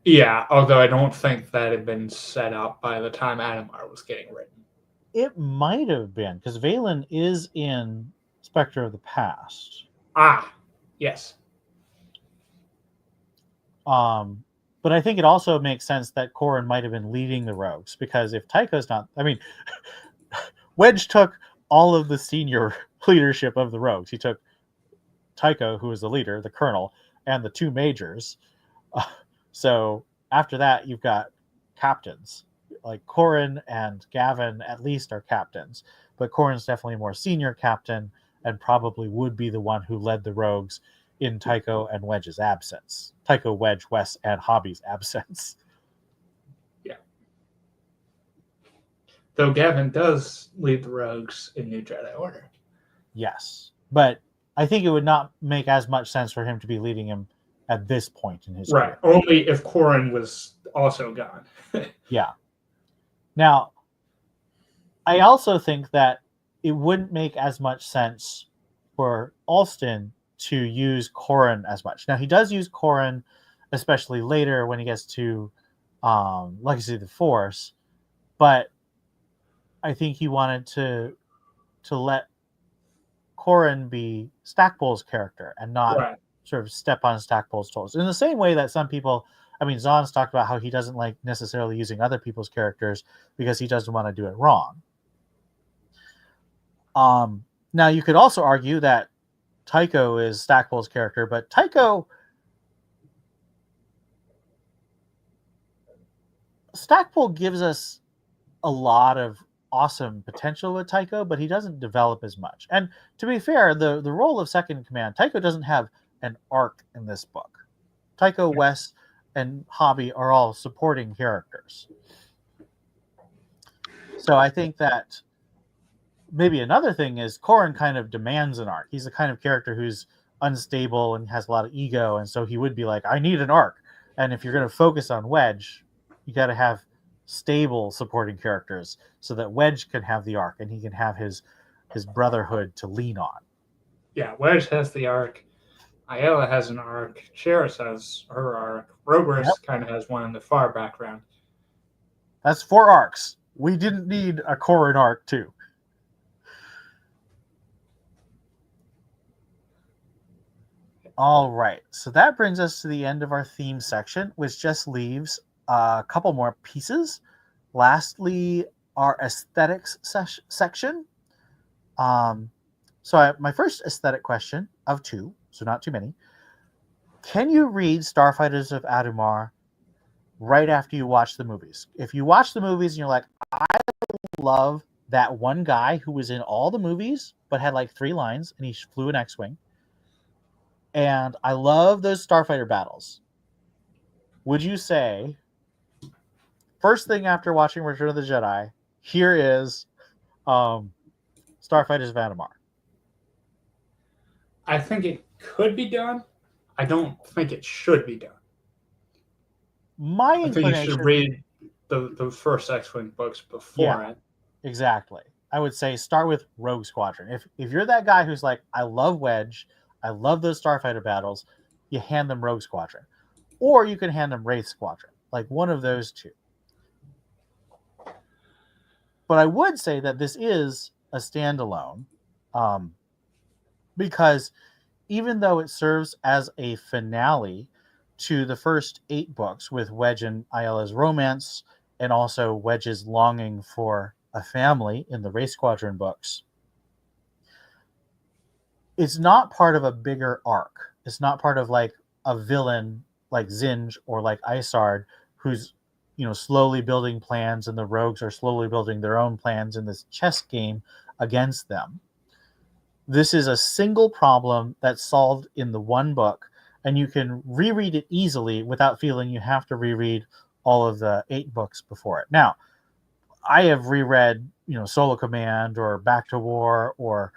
Yeah, although I don't think that had been set up by the time Adumar was getting written. It might have been, because Valen is in Spectre of the Past. Ah, yes. But I think it also makes sense that Corran might have been leading the Rogues, because if Tycho's not... I mean, Wedge took all of the senior leadership of the Rogues. He took Tycho, who was the leader, the colonel, and the two majors. So after that, you've got captains. Like Corran and Gavin at least are captains, but Corran's definitely a more senior captain and probably would be the one who led the Rogues in Tycho and Wedge's absence. Tycho, Wedge, Wes, and Hobby's absence. Yeah. Though Gavin does lead the Rogues in New Jedi Order. Yes, but I think it would not make as much sense for him to be leading him at this point in his career. Right, only if Corran was also gone. Yeah. Now, I also think that it wouldn't make as much sense for Allston to use Corran as much. Now, he does use Corran, especially later when he gets to Legacy of the Force, but I think he wanted to let Corran be Stackpole's character and not Right. sort of step on Stackpole's toes. In the same way that some people I mean, Zahn's talked about how he doesn't like necessarily using other people's characters because he doesn't want to do it wrong. Now, you could also argue that Tycho is Stackpole's character, but Stackpole gives us a lot of awesome potential with Tycho, but he doesn't develop as much. And to be fair, the role of second in command, Tycho doesn't have an arc in this book. Tycho, Wes, and Hobby are all supporting characters. So I think that maybe another thing is Corrin kind of demands an arc. He's the kind of character who's unstable and has a lot of ego, and so he would be like, I need an arc. And if you're going to focus on Wedge, you got to have stable supporting characters so that Wedge can have the arc and he can have his brotherhood to lean on. Yeah, Wedge has the arc. Ayala has an arc. Cheris has her arc. Rogris kind of has one in the far background. That's 4 arcs. We didn't need a Corrin arc too. All right, so that brings us to the end of our theme section, which just leaves a couple more pieces. Lastly, our aesthetics section. My first aesthetic question of 2, so not too many. Can you read Starfighters of Adumar right after you watch the movies? If you watch the movies and you're like, I love that one guy who was in all the movies but had like 3 lines and he flew an X-Wing, and I love those Starfighter battles, would you say, first thing after watching Return of the Jedi, here is Starfighters of Adumar? I think it could be done. I don't think it should be done. I think you should read the first X-Wing books before it. Exactly. I would say start with Rogue Squadron. If you're that guy who's like, I love Wedge, I love those Starfighter battles, you hand them Rogue Squadron. Or you can hand them Wraith Squadron. Like one of those two. But I would say that this is a standalone, because even though it serves as a finale to the first 8 books with Wedge and Ayala's romance, and also Wedge's longing for a family in the Wraith Squadron books, it's not part of a bigger arc. It's not part of like a villain like Zinj or like Isard, who's slowly building plans, and the rogues are slowly building their own plans in this chess game against them. This is a single problem that's solved in the one book, and you can reread it easily without feeling you have to reread all of the 8 books before it. Now, I have reread, Solo Command or Back to War or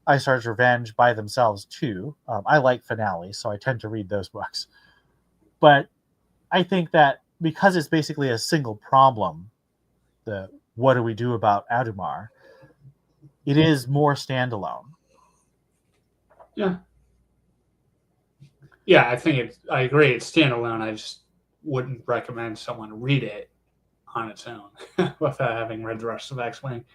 Isard's Revenge by themselves too. I like finales, so I tend to read those books. But I think that because it's basically a single problem, the what do we do about Adumar, it is more standalone. Yeah. Yeah, I agree. It's standalone. I just wouldn't recommend someone read it on its own without having read the rest of X-Wing.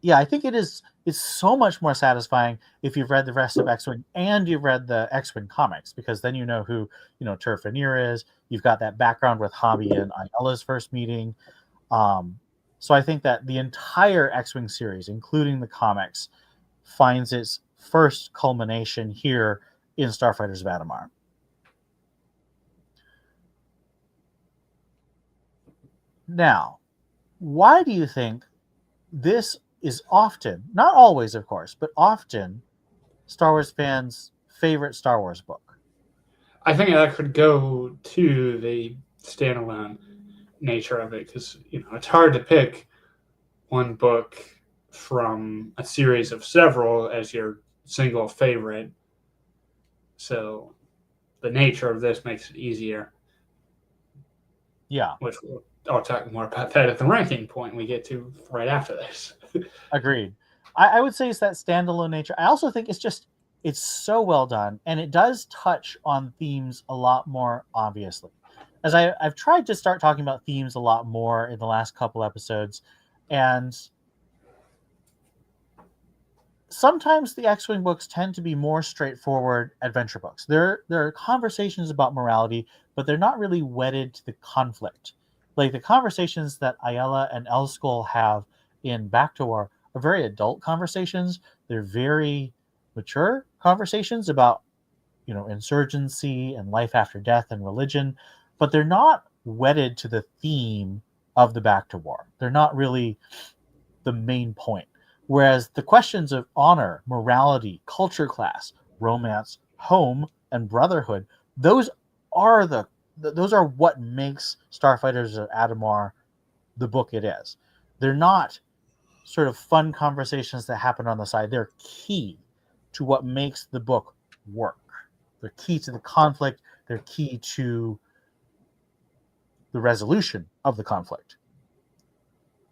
Yeah, I think it's so much more satisfying if you've read the rest of X-Wing and you've read the X-Wing comics, because then you know who, Turfanir is. You've got that background with Hobby and Ayala's first meeting. So I think that the entire X-Wing series, including the comics, finds its first culmination here in Starfighters of Adumar. Now, why do you think this is often, not always of course, but often, Star Wars fans' favorite Star Wars book? I think that could go to the standalone nature of it, because it's hard to pick one book from a series of several as your single favorite. So the nature of this makes it easier. Yeah. Which I'll talk more about that at the ranking point we get to right after this. Agreed. I would say it's that standalone nature. I also think it's so well done, and it does touch on themes a lot more obviously. As I've tried to start talking about themes a lot more in the last couple episodes, and sometimes the X-Wing books tend to be more straightforward adventure books. There are conversations about morality, but they're not really wedded to the conflict. Like the conversations that Ayala and Elskull have in Back to War are very adult conversations. They're very mature conversations about, insurgency and life after death and religion, but they're not wedded to the theme of the Back to War. They're not really the main point. Whereas the questions of honor, morality, culture class, romance, home, and brotherhood, those are those are what makes Starfighters of Adumar the book it is. They're not sort of fun conversations that happen on the side. They're key to what makes the book work. They're key to the conflict. They're key to the resolution of the conflict.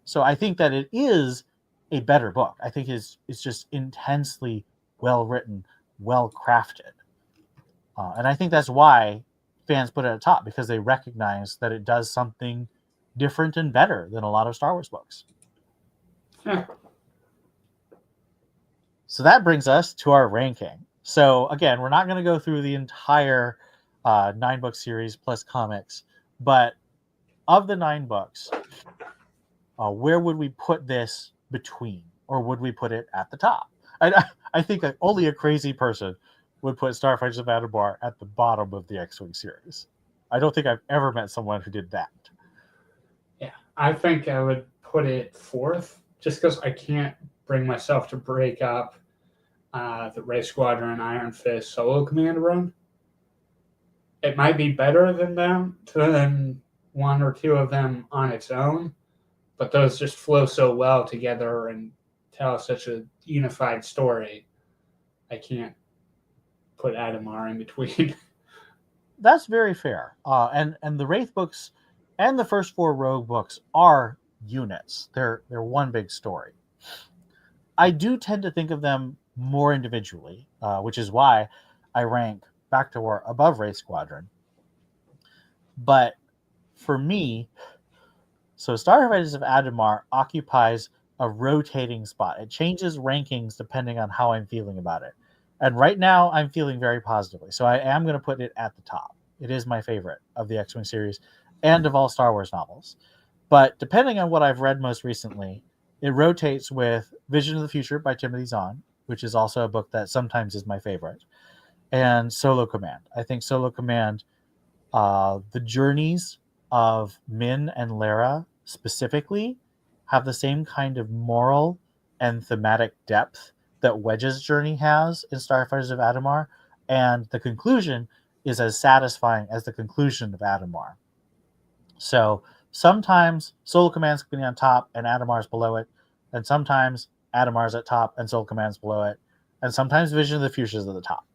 So I think that it is a better book. I think it's just intensely well written, well crafted. And I think that's why fans put it at the top, because they recognize that it does something different and better than a lot of Star Wars books. Huh. So that brings us to our ranking. So again, we're not going to go through the entire 9-book series plus comics, but of the 9 books, where would we put this between, or would we put it at the top? I think that only a crazy person would put Starfighters of Adumar at the bottom of the X-Wing series. I don't think I've ever met someone who did that. Yeah, I think I would put it 4th, just because I can't bring myself to break up the Wraith Squadron Iron Fist solo command run. It might be better than one or two of them on its own, but those just flow so well together and tell such a unified story. I can't put Adumar in between. That's very fair. And the Wraith books and the first 4 Rogue books are units. They're one big story. I do tend to think of them more individually, which is why I rank Back to War above Wraith Squadron. But for me, so Starfighters of Adumar occupies a rotating spot. It changes rankings depending on how I'm feeling about it. And right now, I'm feeling very positively. So I am going to put it at the top. It is my favorite of the X-Wing series and of all Star Wars novels. But depending on what I've read most recently, it rotates with Vision of the Future by Timothy Zahn, which is also a book that sometimes is my favorite, and Solo Command. I think Solo Command, the journeys of Min and Lara specifically have the same kind of moral and thematic depth that Wedge's journey has in Starfighters of Adumar, and the conclusion is as satisfying as the conclusion of Adumar. So sometimes Solo Command's going to be on top and Adumar's below it, and sometimes Adumar's at top and Solo Command's below it, and sometimes Vision of the Future is at the top.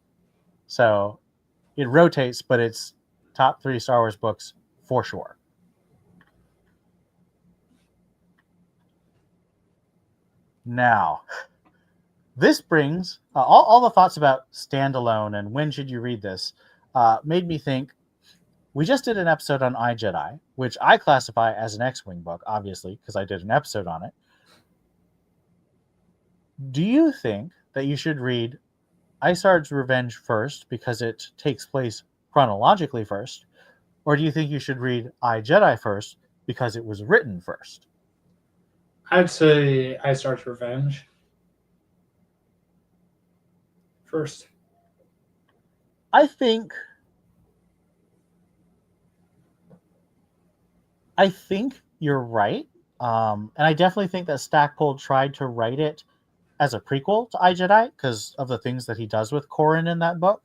So it rotates, but it's top 3 Star Wars books for sure. Now, this brings all the thoughts about standalone and when should you read this made me think. We just did an episode on iJedi, which I classify as an X-Wing book, obviously, because I did an episode on it. Do you think that you should read Isard's Revenge first because it takes place chronologically first, or do you think you should read iJedi first because it was written first? I'd say Isard's Revenge first. I think you're right. And I definitely think that Stackpole tried to write it as a prequel to iJedi because of the things that he does with Corran in that book.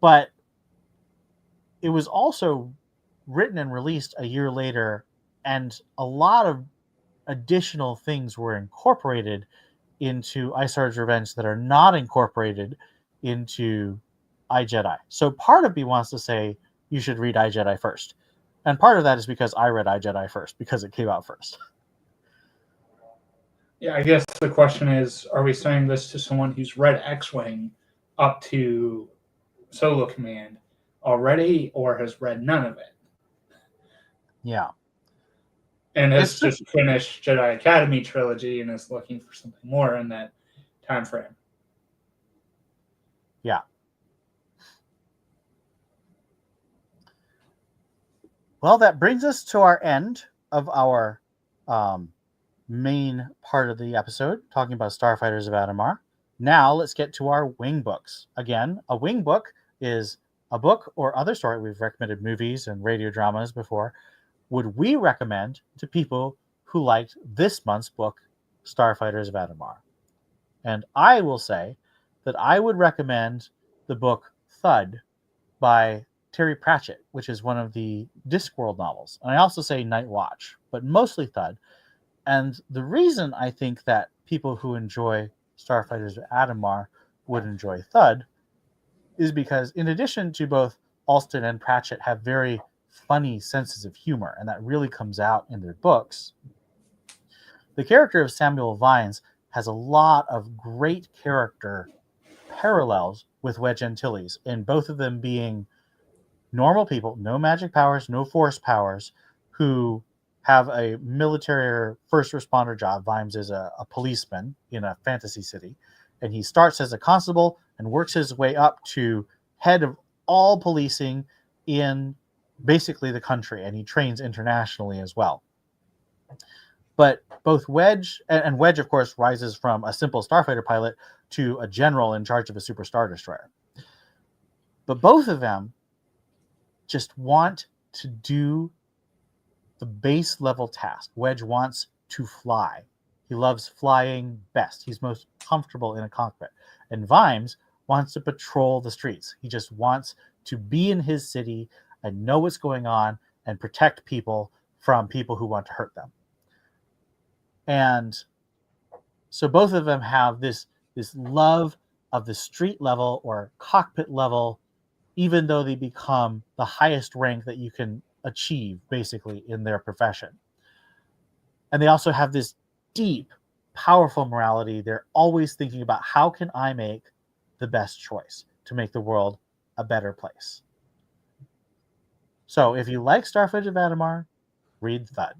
But it was also written and released a year later, and a lot of additional things were incorporated into Isard's Revenge that are not incorporated into iJedi. So part of me wants to say you should read iJedi first. And part of that is because I read iJedi first, because it came out first. Yeah, I guess the question is, are we saying this to someone who's read X-Wing up to Solo Command already, or has read none of it? Yeah. And has just finished Jedi Academy trilogy and is looking for something more, and that time frame. Yeah. Well, that brings us to our end of our main part of the episode, talking about Starfighters of Adumar. Now let's get to our wing books. Again, a wing book is a book or other story. We've recommended movies and radio dramas before. Would we recommend to people who liked this month's book, Starfighters of Adumar? And I will say that I would recommend the book Thud by Terry Pratchett, which is one of the Discworld novels. And I also say Night Watch, but mostly Thud. And the reason I think that people who enjoy Starfighters of Adumar would enjoy Thud is because, in addition to both Allston and Pratchett have very funny senses of humor, and that really comes out in their books, the character of Samuel Vines has a lot of great character parallels with Wedge Antilles, in both of them being normal people, no magic powers, no force powers, who have a military or first responder job. Vimes is a policeman in a fantasy city, and he starts as a constable and works his way up to head of all policing in basically the country, and he trains internationally as well. But both Wedge, and Wedge, of course, rises from a simple starfighter pilot to a general in charge of a super star destroyer. But both of them just want to do the base level task. Wedge wants to fly. He loves flying best. He's most comfortable in a cockpit. And Vimes wants to patrol the streets. He just wants to be in his city and know what's going on and protect people from people who want to hurt them. And so both of them have this love of the street level or cockpit level, even though they become the highest rank that you can achieve basically in their profession. And they also have this deep, powerful morality. They're always thinking about, how can I make the best choice to make the world a better place? So if you like Starfighters of Adumar, read Thud.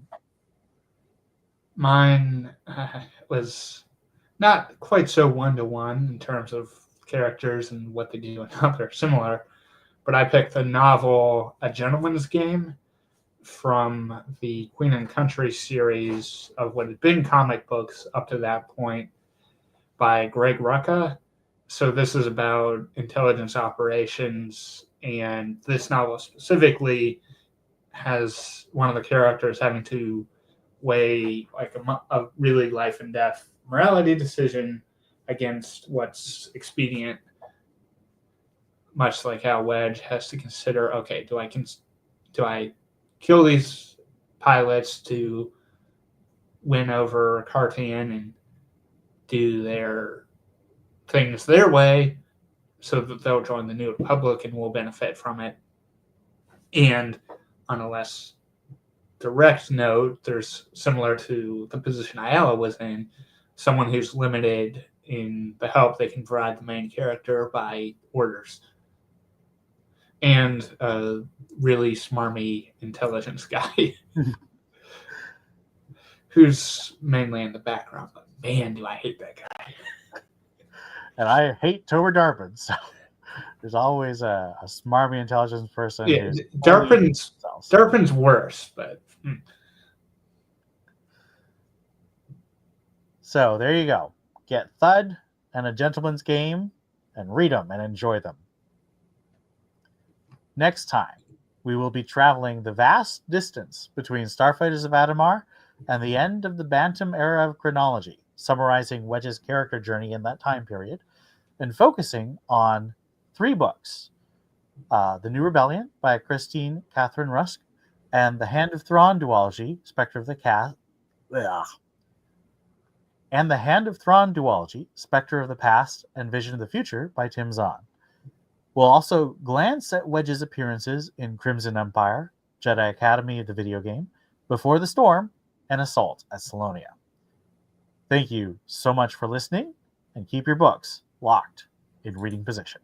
Mine was not quite so one-to-one in terms of characters and what they do and how they're similar, but I picked the novel A Gentleman's Game from the Queen and Country series of what had been comic books up to that point by Greg Rucka. So this is about intelligence operations, and this novel specifically has one of the characters having to weigh like a really life and death morality decision against what's expedient, much like how Wedge has to consider, okay, do I kill these pilots to win over Cartian and do their things their way so that they'll join the New Republic and will benefit from it? And on a less direct note, there's, similar to the position Ayala was in, someone who's limited in the help they can provide the main character by orders. And a really smarmy intelligence guy who's mainly in the background. But man, do I hate that guy. And I hate Tober Darpin, so there's always a smarmy intelligence person. Yeah, who's Darpin's worse, but... So there you go. Get Thud and A Gentleman's Game and read them and enjoy them. Next time, we will be traveling the vast distance between Starfighters of Adumar and the end of the Bantam era of chronology, summarizing Wedge's character journey in that time period, and focusing on 3 books. The New Rebellion by Christine Catherine Rusk, and The Hand of Thrawn duology, Spectre of the Past, and The Hand of Thrawn duology, Spectre of the Past and Vision of the Future by Tim Zahn. We'll also glance at Wedge's appearances in Crimson Empire, Jedi Academy the video game, Before the Storm, and Assault at Salonia. Thank you so much for listening, and keep your books locked in reading position.